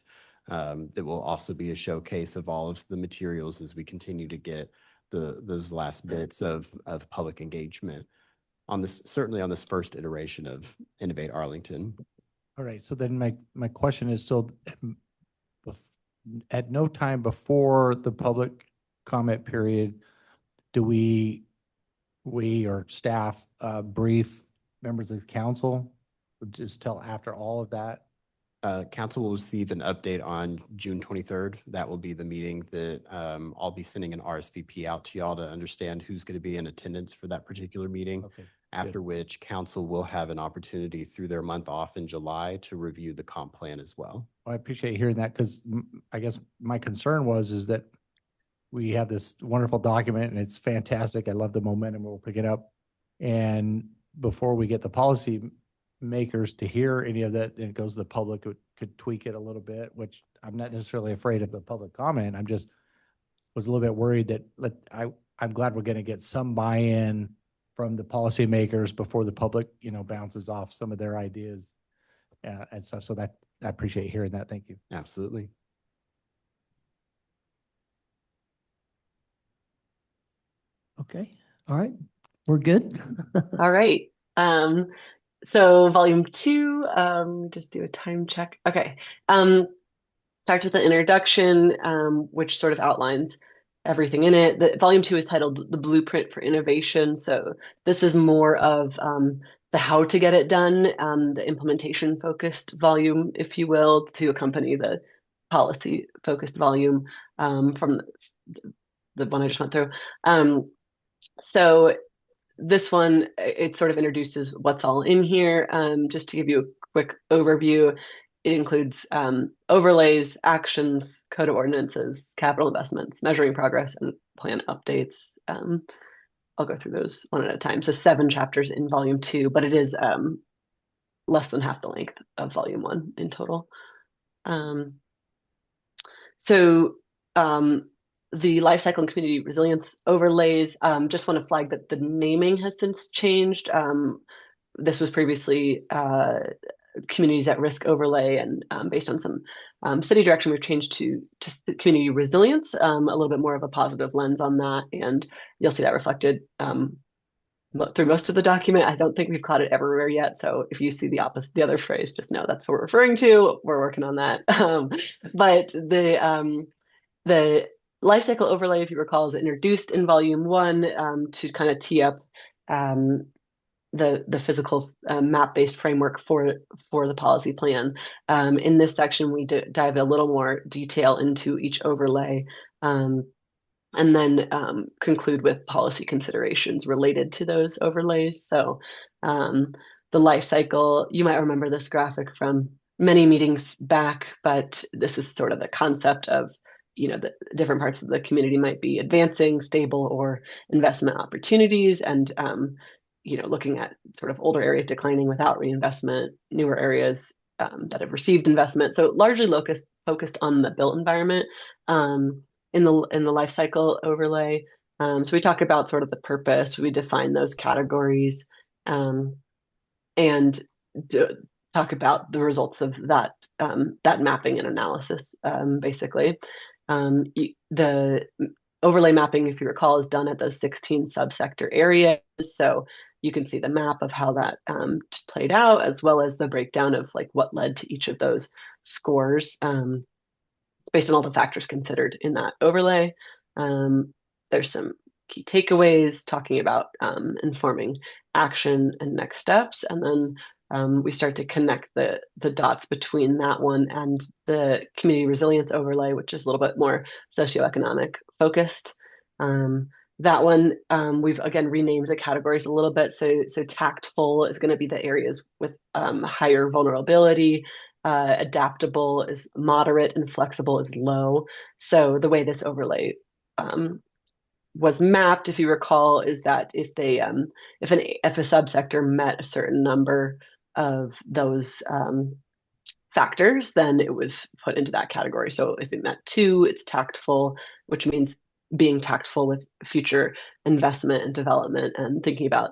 That will also be a showcase of all of the materials as we continue to get those last bits of public engagement on this, certainly on this first iteration of Innovate Arlington. All right, so then my question is, so at no time before the public comment period, do we or staff brief members of council, or just till after all of that? Council will receive an update on June 23rd. That will be the meeting that I'll be sending an RSVP out to y'all to understand who's going to be in attendance for that particular meeting. Okay. After which council will have an opportunity through their month off in July to review the comp plan as well. I appreciate hearing that, because I guess my concern is that we have this wonderful document and it's fantastic. I love the momentum we'll pick it up. And before we get the policy makers to hear any of that and it goes to the public, it could tweak it a little bit, which I'm not necessarily afraid of the public comment. I'm just was a little bit worried that I'm glad we're going to get some buy-in from the policymakers before the public, bounces off some of their ideas and stuff. So that I appreciate hearing that. Thank you. Absolutely. Okay. All right. We're good. All right. So volume 2, just do a time check. Okay. Starts with an introduction, which sort of outlines everything in it. Volume 2 is titled The Blueprint for Innovation. So this is more of the how to get it done, the implementation focused volume, if you will, to accompany the policy focused volume from the one I just went through. So this one, it sort of introduces what's all in here. Just to give you a quick overview, it includes overlays, actions, code of ordinances, capital investments, measuring progress, and plan updates. I'll go through those one at a time. So 7 chapters in volume 2, but it is less than half the length of volume 1 in total. The life cycle and community resilience overlays, just want to flag that the naming has since changed. This was previously communities at risk overlay, and based on some city direction, we've changed to community resilience, a little bit more of a positive lens on that, and you'll see that reflected through most of the document. I don't think we've caught it everywhere yet, so if you see the other phrase, just know that's what we're referring to. We're working on that. But the life cycle overlay, if you recall, is introduced in volume 1 to kind of tee up the physical map-based framework for the policy plan. In this section, we dive a little more detail into each overlay, and then conclude with policy considerations related to those overlays. So the life cycle, you might remember this graphic from many meetings back, but this is sort of the concept of, the different parts of the community might be advancing, stable, or investment opportunities, and looking at sort of older areas declining without reinvestment, newer areas that have received investment. So largely focused on the built environment in the life cycle overlay. So we talk about sort of the purpose, we define those categories, and talk about the results of that mapping and analysis, basically. The overlay mapping, if you recall, is done at those 16 subsector areas. So you can see the map of how that played out, as well as the breakdown of like what led to each of those scores based on all the factors considered in that overlay. There's some key takeaways talking about informing action and next steps. And then we start to connect the dots between that one and the community resilience overlay, which is a little bit more socioeconomic focused. That one, we've again renamed the categories a little bit. So tactful is going to be the areas with higher vulnerability. Adaptable is moderate, and flexible is low. So the way this overlay was mapped, if you recall, is that if a subsector met a certain number of those factors, then it was put into that category. So if it met 2, it's tactful, which means being tactful with future investment and development and thinking about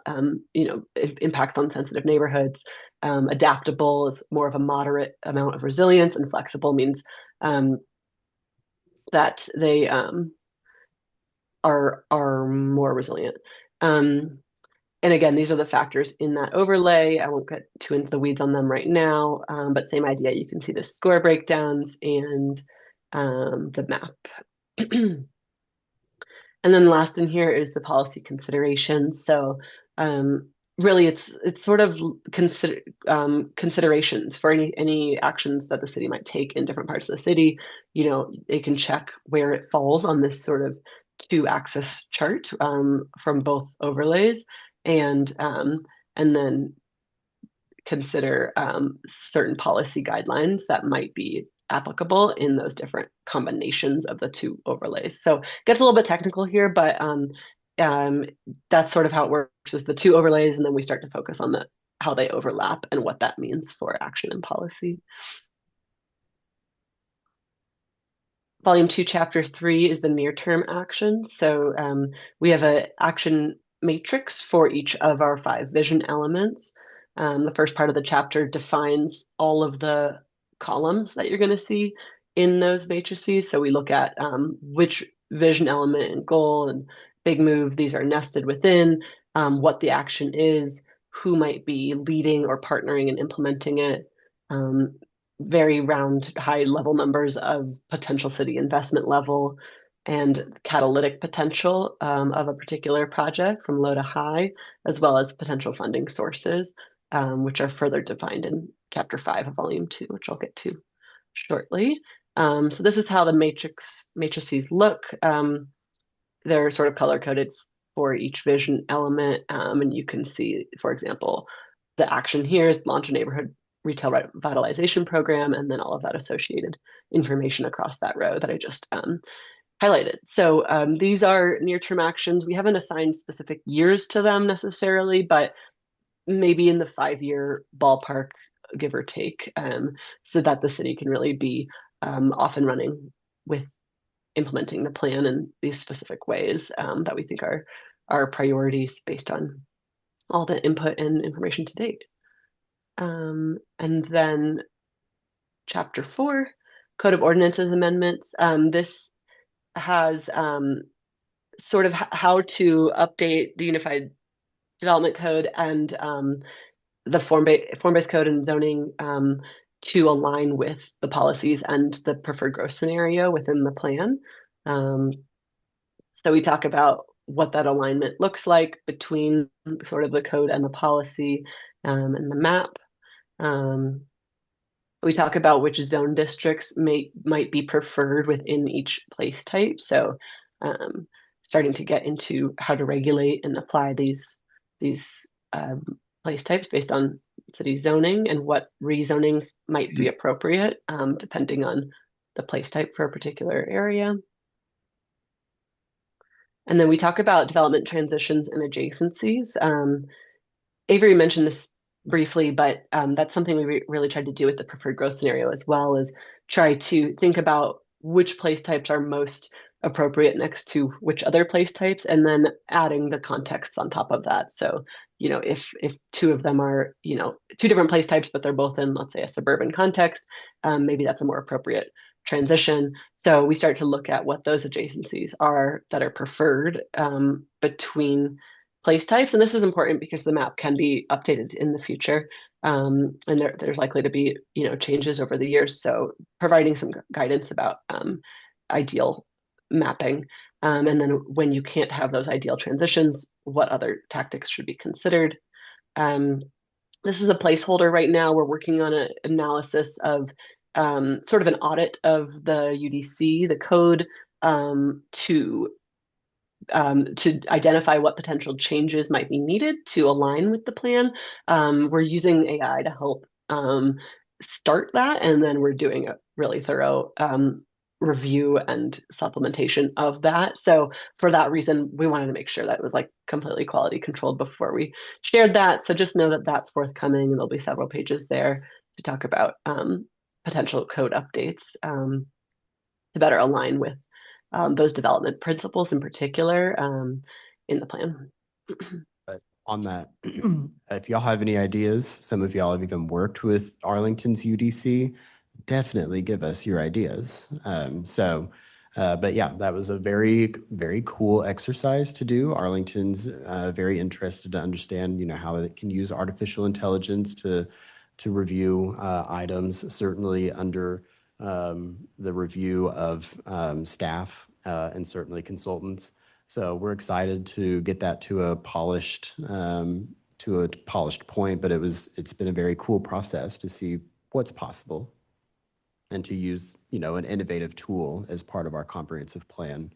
impacts on sensitive neighborhoods. Adaptable is more of a moderate amount of resilience, and flexible means that they are more resilient. And again, these are the factors in that overlay. I won't get too into the weeds on them right now, but same idea. You can see the score breakdowns and the map. And then last in here is the policy considerations. So really, it's sort of considerations for any actions that the city might take in different parts of the city. They can check where it falls on this sort of 2-axis chart from both overlays, and then consider certain policy guidelines that might be applicable in those different combinations of the 2 overlays. So it gets a little bit technical here, but that's sort of how it works, is the 2 overlays, and then we start to focus on how they overlap and what that means for action and policy. Volume 2, Chapter 3 is the near-term action. So we have an action matrix for each of our 5 vision elements. The first part of the chapter defines all of the columns that you're going to see in those matrices. So we look at which vision element and goal and big move these are nested within, what the action is, who might be leading or partnering and implementing it, very round high level numbers of potential city investment level and catalytic potential of a particular project from low to high, as well as potential funding sources, which are further defined in Chapter 5 of Volume 2, which I'll get to shortly. So this is how the matrices look. They're sort of color-coded for each vision element. And you can see, for example, the action here is launch a neighborhood retail revitalization program, and then all of that associated information across that row that I just highlighted. So these are near-term actions. We haven't assigned specific years to them necessarily, but maybe in the 5-year ballpark, give or take, so that the city can really be off and running with implementing the plan in these specific ways that we think are priorities based on all the input and information to date. And then Chapter 4, Code of Ordinances Amendments. This has sort of how to update the Unified Development Code and the form-based code and zoning to align with the policies and the preferred growth scenario within the plan. So we talk about what that alignment looks like between sort of the code and the policy and the map. We talk about which zone districts might be preferred within each place type. So starting to get into how to regulate and apply these place types based on city zoning and what rezonings might be appropriate depending on the place type for a particular area. And then we talk about development transitions and adjacencies. Avery mentioned this briefly, but that's something we really tried to do with the preferred growth scenario as well, is try to think about which place types are most appropriate next to which other place types, and then adding the context on top of that. So, you know, if two of them are, you know, two different place types, but they're both in, let's say, a suburban context, maybe that's a more appropriate transition. So we start to look at what those adjacencies are that are preferred between place types. And this is important because the map can be updated in the future. And there's likely to be, you know, changes over the years. So providing some guidance about ideal mapping. And then when you can't have those ideal transitions, what other tactics should be considered? This is a placeholder right now. We're working on an analysis of sort of an audit of the UDC, the code, to identify what potential changes might be needed to align with the plan. We're using AI to help start that, and then we're doing a really thorough review and supplementation of that. So for that reason, we wanted to make sure that it was like completely quality controlled before we shared that. So just know that that's forthcoming, and there'll be several pages there to talk about potential code updates to better align with those development principles in particular in the plan. But on that, if y'all have any ideas, some of y'all have even worked with Arlington's UDC, definitely give us your ideas. But yeah, that was a very, very cool exercise to do. Arlington's very interested to understand, you know, how it can use artificial intelligence to review items, certainly under the review of staff and certainly consultants. So we're excited to get that to a polished point, but it's been a very cool process to see what's possible and to use, you know, an innovative tool as part of our comprehensive plan.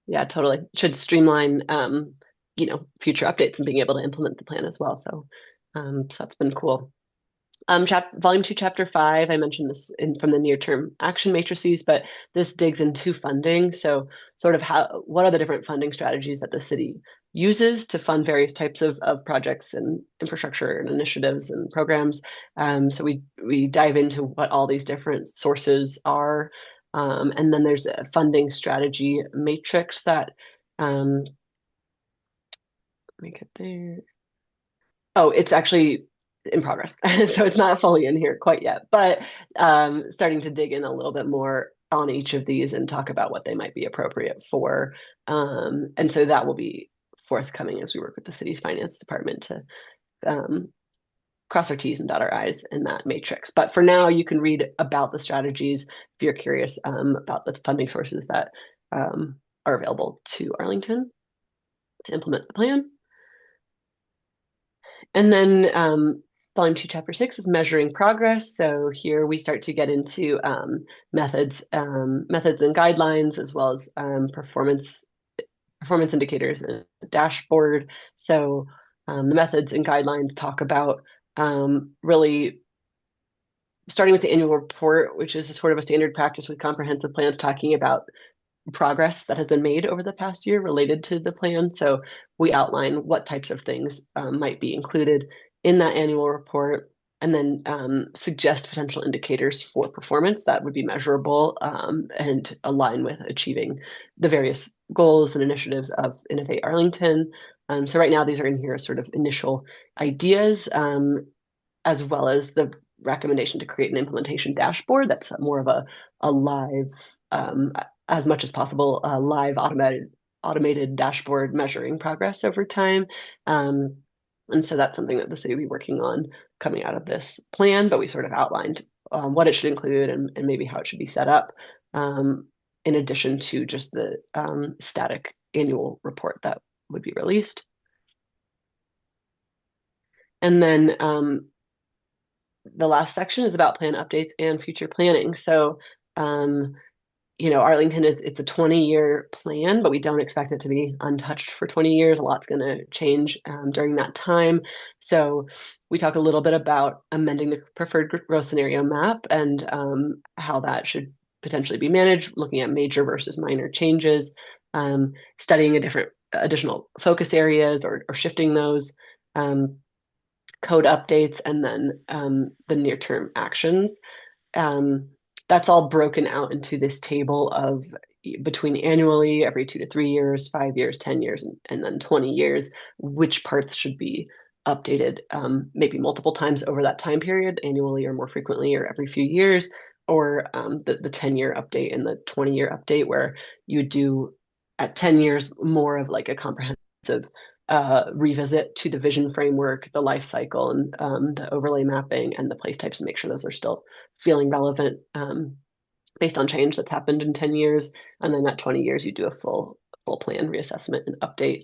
Yeah, totally. Should streamline, you know, future updates and being able to implement the plan as well. So, so that's been cool. Volume 2, Chapter 5, I mentioned this from the near-term action matrices, but this digs into funding. So sort of what are the different funding strategies that the city uses to fund various types of projects and infrastructure and initiatives and programs. So we dive into what all these different sources are. And then there's a funding strategy matrix that, let me get there. Oh, it's actually in progress. So it's not fully in here quite yet, but starting to dig in a little bit more on each of these and talk about what they might be appropriate for. And so that will be forthcoming as we work with the city's finance department to cross our T's and dot our I's in that matrix. But for now, you can read about the strategies if you're curious about the funding sources that are available to Arlington to implement the plan. And then Volume 2, Chapter 6 is measuring progress. So here we start to get into methods and guidelines, as well as performance performance indicators and a dashboard. So the methods and guidelines talk about really starting with the annual report, which is a sort of a standard practice with comprehensive plans, talking about progress that has been made over the past year related to the plan. So we outline what types of things might be included in that annual report, and then suggest potential indicators for performance that would be measurable and align with achieving the various goals and initiatives of Innovate Arlington. So right now, these are in here as sort of initial ideas, as well as the recommendation to create an implementation dashboard that's more of a live, as much as possible, live automated dashboard measuring progress over time. And so that's something that the city will be working on coming out of this plan, but we sort of outlined what it should include and maybe how it should be set up, in addition to just the static annual report that would be released. And then the last section is about plan updates and future planning. So, Arlington it's a 20-year plan, but we don't expect it to be untouched for 20 years. A lot's going to change during that time. So we talk a little bit about amending the preferred growth scenario map and how that should potentially be managed, looking at major versus minor changes, studying additional focus areas or shifting those, code updates, and then the near-term actions. That's all broken out into this table of between annually, every 2 to 3 years, 5 years, 10 years, and then 20 years, which parts should be updated maybe multiple times over that time period, annually or more frequently or every few years, or the 10-year update and the 20-year update, where you do at 10 years more of like a comprehensive revisit to the vision framework, the life cycle, and the overlay mapping and the place types, to make sure those are still feeling relevant based on change that's happened in 10 years. And then at 20 years, you do a full plan reassessment and update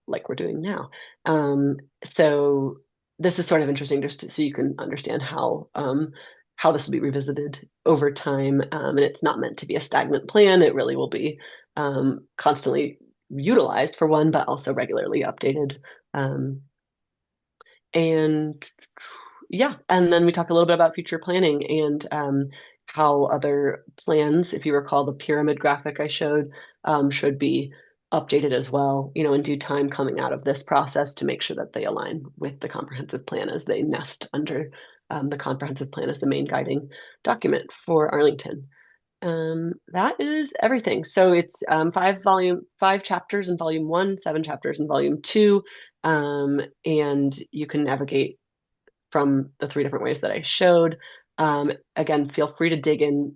like we're doing now. So this is sort of interesting just so you can understand how this will be revisited over time. And it's not meant to be a stagnant plan. It really will be constantly utilized for one, but also regularly updated. And yeah, and then we talk a little bit about future planning and how other plans, if you recall the pyramid graphic I showed, should be updated as well, in due time coming out of this process, to make sure that they align with the comprehensive plan as they nest under the comprehensive plan as the main guiding document for Arlington. That is everything. So it's 5 chapters in volume 1, 7 chapters in volume 2, and you can navigate from the 3 different ways that I showed. Again, feel free to dig in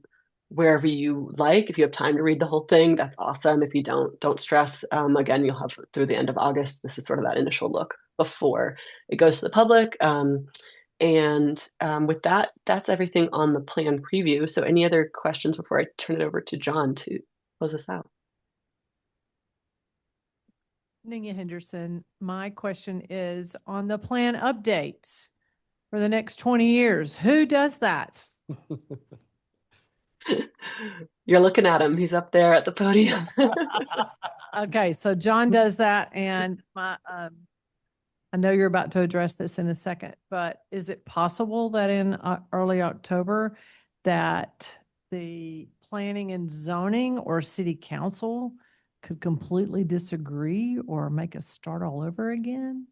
wherever you like. If you have time to read the whole thing, that's awesome. If you don't stress. Again, you'll have through the end of August. This is sort of that initial look before it goes to the public. And with that, that's everything on the plan preview. So any other questions before I turn it over to John to close us out? Nia Henderson, my question is on the plan updates for the next 20 years. Who does that? You're looking at him. He's up there at the podium. Okay, so John does that, and I know you're about to address this in a second, but is it possible that in early October that the planning and zoning or city council could completely disagree or make us start all over again?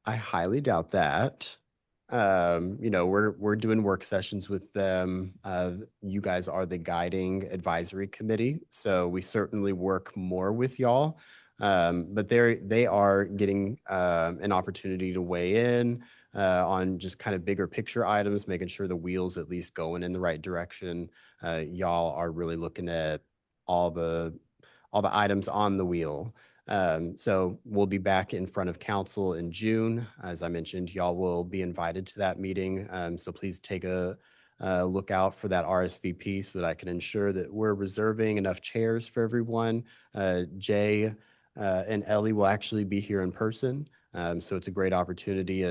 I highly doubt that. We're doing work sessions with them. You guys are the guiding advisory committee, so we certainly work more with y'all. But they are getting an opportunity to weigh in on just kind of bigger picture items, making sure the wheel's at least going in the right direction. Y'all are really looking at all the items on the wheel. So we'll be back in front of council in June. As I mentioned, y'all will be invited to that meeting. So please take a look out for that RSVP so that I can ensure that we're reserving enough chairs for everyone. Jay and Ellie will actually be here in person. So it's a great opportunity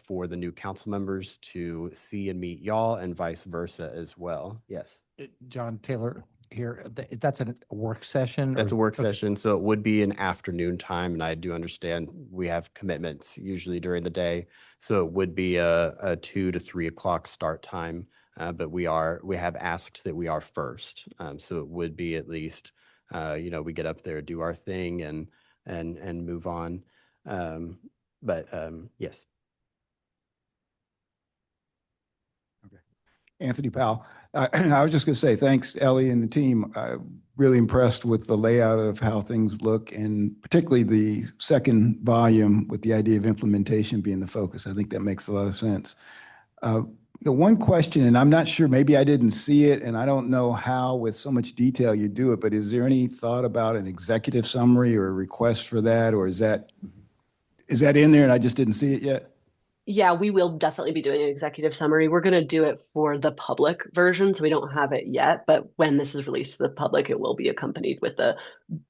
for the new council members to see and meet y'all and vice versa as well. Yes. John Taylor, here, that's a work session? That's a or- work okay. session, so it would be an afternoon time, and I do understand we have commitments usually during the day. So it would be a 2 to 3 o'clock start time, but we have asked that we are first. So it would be at least, we get up there, do our thing and move on. Yes. Anthony Powell. I was just going to say, thanks, Ellie and the team. Really impressed with the layout of how things look, and particularly the second volume with the idea of implementation being the focus. I think that makes a lot of sense. The one question, and I'm not sure, maybe I didn't see it, and I don't know how with so much detail you do it, but is there any thought about an executive summary or a request for that, or is that in there and I just didn't see it yet? Yeah, we will definitely be doing an executive summary. We're going to do it for the public version, so we don't have it yet. But when this is released to the public, it will be accompanied with a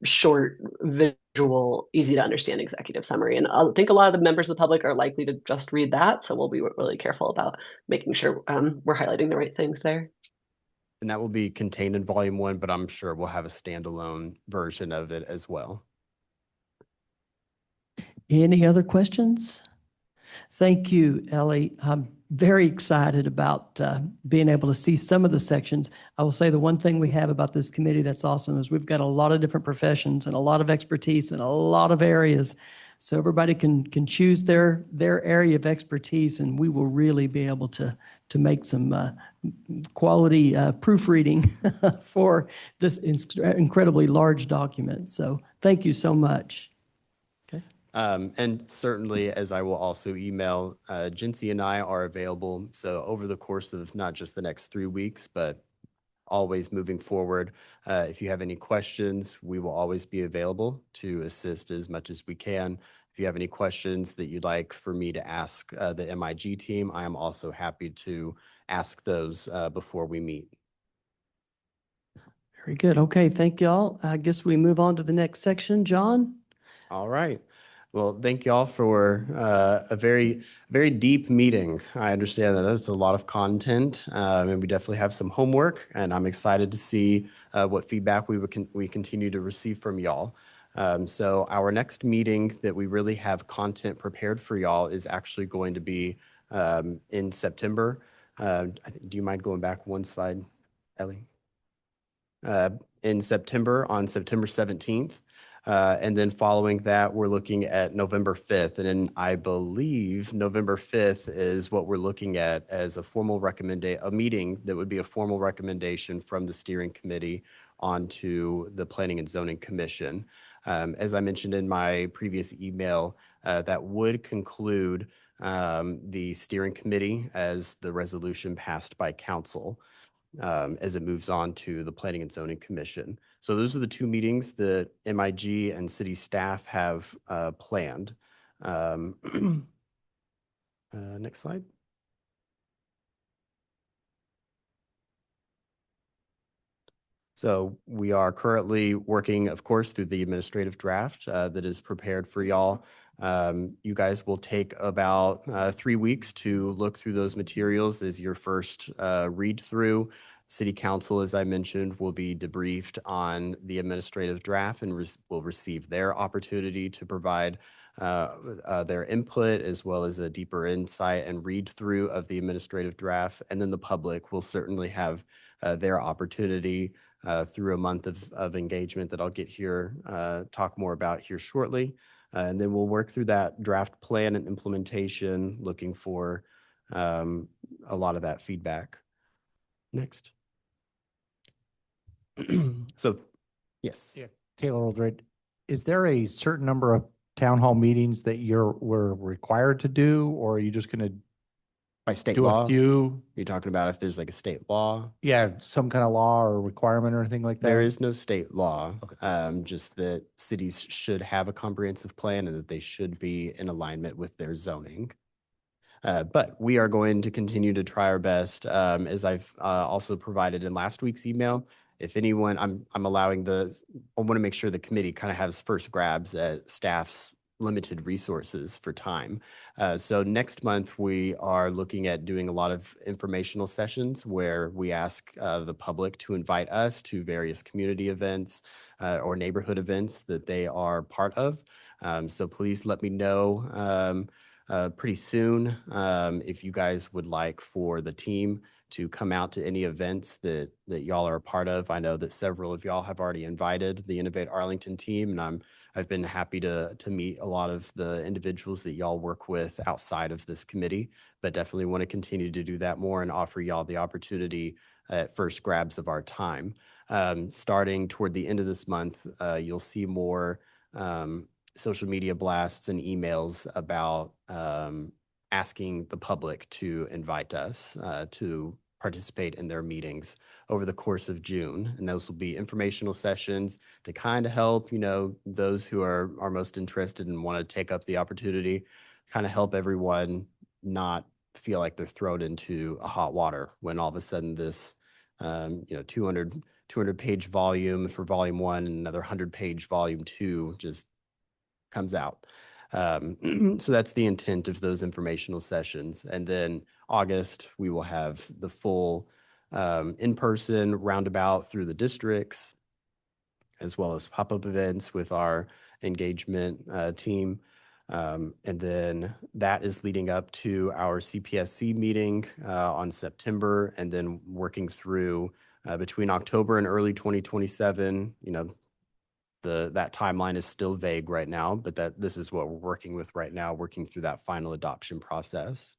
short, visual, easy to understand executive summary. And I think a lot of the members of the public are likely to just read that. So we'll be really careful about making sure we're highlighting the right things there. And that will be contained in volume 1, but I'm sure we'll have a standalone version of it as well. Any other questions? Thank you, Ellie. I'm very excited about being able to see some of the sections. I will say the one thing we have about this committee that's awesome is we've got a lot of different professions and a lot of expertise in a lot of areas. So everybody can choose their area of expertise, and we will really be able to make some quality proofreading for this incredibly large document. So thank you so much. And certainly, as I will also email, Jincy and I are available. So over the course of not just the next 3 weeks, but always moving forward, if you have any questions, we will always be available to assist as much as we can. If you have any questions that you'd like for me to ask the MIG team, I am also happy to ask those before we meet. Very good. Okay, thank y'all. I guess we move on to the next section. John? All right. Well, thank you all for a very, very deep meeting. I understand that it's a lot of content, and we definitely have some homework, and I'm excited to see what feedback we continue to receive from y'all. So our next meeting that we really have content prepared for y'all is actually going to be in September. Do you mind going back one slide, Ellie? In September, on September 17th. And then following that, we're looking at November 5th. And then I believe November 5th is what we're looking at as a meeting that would be a formal recommendation from the steering committee onto the Planning and Zoning Commission. As I mentioned in my previous email, that would conclude the steering committee as the resolution passed by council. As it moves on to the Planning and Zoning Commission. So those are the two meetings that MIG and city staff have planned. Next slide. So we are currently working, of course, through the administrative draft that is prepared for y'all. You guys will take about 3 weeks to look through those materials as your first read through. City Council, as I mentioned, will be debriefed on the administrative draft and will receive their opportunity to provide their input as well as a deeper insight and read through of the administrative draft. And then the public will certainly have their opportunity through a month of engagement that I'll get here, talk more about here shortly. And then we'll work through that draft plan and implementation, looking for a lot of that feedback. Next. So, yes. Yeah, Taylor Oldred, is there a certain number of town hall meetings that we're required to do, or are you just going to By state do law? a few? You're talking about if there's like a state law? Yeah, some kind of law or requirement or anything like that? There is no state law, Okay. just that cities should have a comprehensive plan and that they should be in alignment with their zoning. But we are going to continue to try our best, as I've also provided in last week's email. If anyone, I want to make sure the committee kind of has first grabs at staff's limited resources for time. So next month, we are looking at doing a lot of informational sessions where we ask the public to invite us to various community events or neighborhood events that they are part of. So please let me know pretty soon if you guys would like for the team to come out to any events that y'all are a part of. I know that several of y'all have already invited the Innovate Arlington team, and I've been happy to meet a lot of the individuals that y'all work with outside of this committee, but definitely want to continue to do that more and offer y'all the opportunity at first grabs of our time. Starting toward the end of this month, you'll see more social media blasts and emails about asking the public to invite us to participate in their meetings over the course of June. And those will be informational sessions to kind of help, those who are most interested and want to take up the opportunity, kind of help everyone not feel like they're thrown into a hot water when all of a sudden this, 200 page volume for volume 1 and another 100 page volume 2 just comes out. So that's the intent of those informational sessions. And then August, we will have the full in-person roundabout through the districts, as well as pop-up events with our engagement team. And then that is leading up to our CPSC meeting on September, and then working through between October and early 2027, that timeline is still vague right now, but this is what we're working with right now, working through that final adoption process.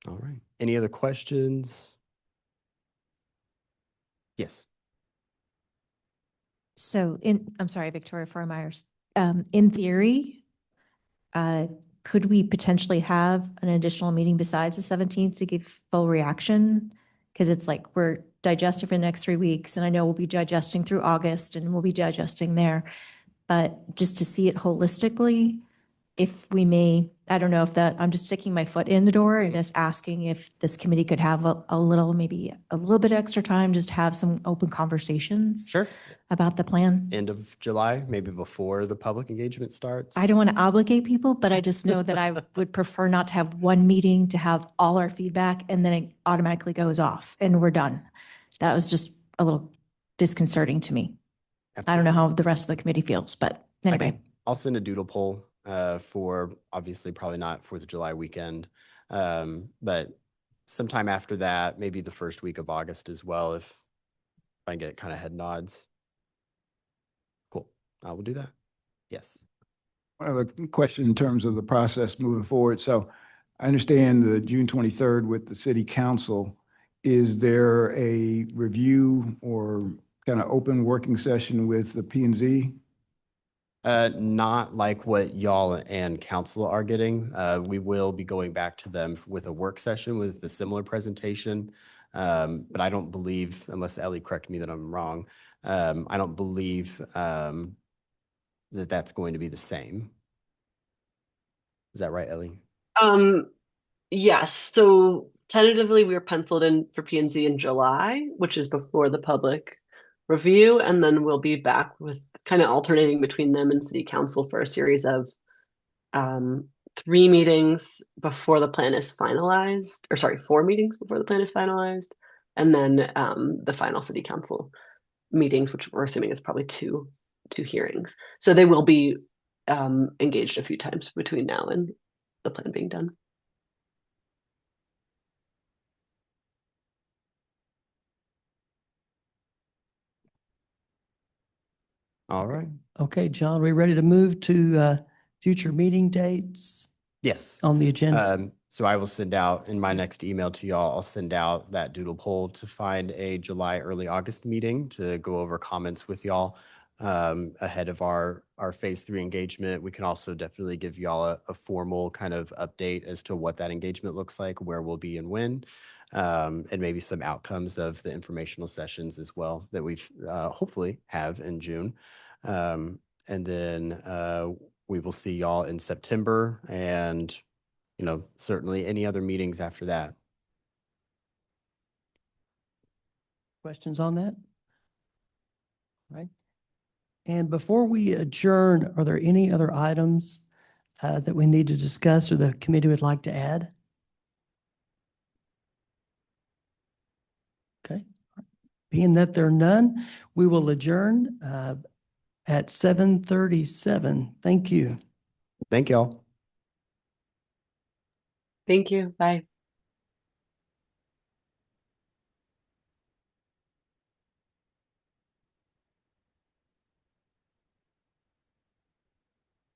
All right. Any other questions? Yes. So I'm sorry, Victoria Farmeyers. In theory, could we potentially have an additional meeting besides the 17th to give full reaction? Because it's like we're digesting for the next 3 weeks, and I know we'll be digesting through August, and we'll be digesting there. But just to see it holistically, if we may, I don't know if I'm just sticking my foot in the door and just asking if this committee could have maybe a little bit extra time, just have some open conversations. Sure. About the plan. End of July, maybe before the public engagement starts. I don't want to obligate people, but I just know that I would prefer not to have one meeting to have all our feedback and then it automatically goes off and we're done. That was just a little disconcerting to me. Absolutely. I don't know how the rest of the committee feels, but anyway. I'll send a doodle poll for obviously probably not 4th of July weekend, but sometime after that, maybe the first week of August as well, if I get kind of head nods. Cool. I will do that. Yes. One other question in terms of the process moving forward. So I understand the June 23rd with the city council. Is there a review or kind of open working session with the P&Z? Not like what y'all and council are getting. We will be going back to them with a work session with a similar presentation. But I don't believe, unless Ellie correct me that I'm wrong, I don't believe that that's going to be the same. Is that right, Ellie? Yes. So tentatively, we were penciled in for P&Z in July, which is before the public review, and then we'll be back with kind of alternating between them and city council for a series of 3 meetings before the plan is finalized, or sorry, 4 meetings before the plan is finalized, and then the final city council meetings, which we're assuming is probably two hearings. So they will be engaged a few times between now and the plan being done. All right. Okay, John, we ready to move to future meeting dates Yes. on the agenda? So I will send out in my next email to y'all, I'll send out that doodle poll to find a July, early August meeting to go over comments with y'all ahead of our phase 3 engagement. We can also definitely give y'all a formal kind of update as to what that engagement looks like, where we'll be and when, and maybe some outcomes of the informational sessions as well that we've hopefully have in June. And then we will see y'all in September and certainly any other meetings after that. Questions on that? Right. And before we adjourn, are there any other items that we need to discuss or the committee would like to add? Okay. Being that there are none, we will adjourn at 7:37. Thank you. Thank y'all. Thank you. Bye.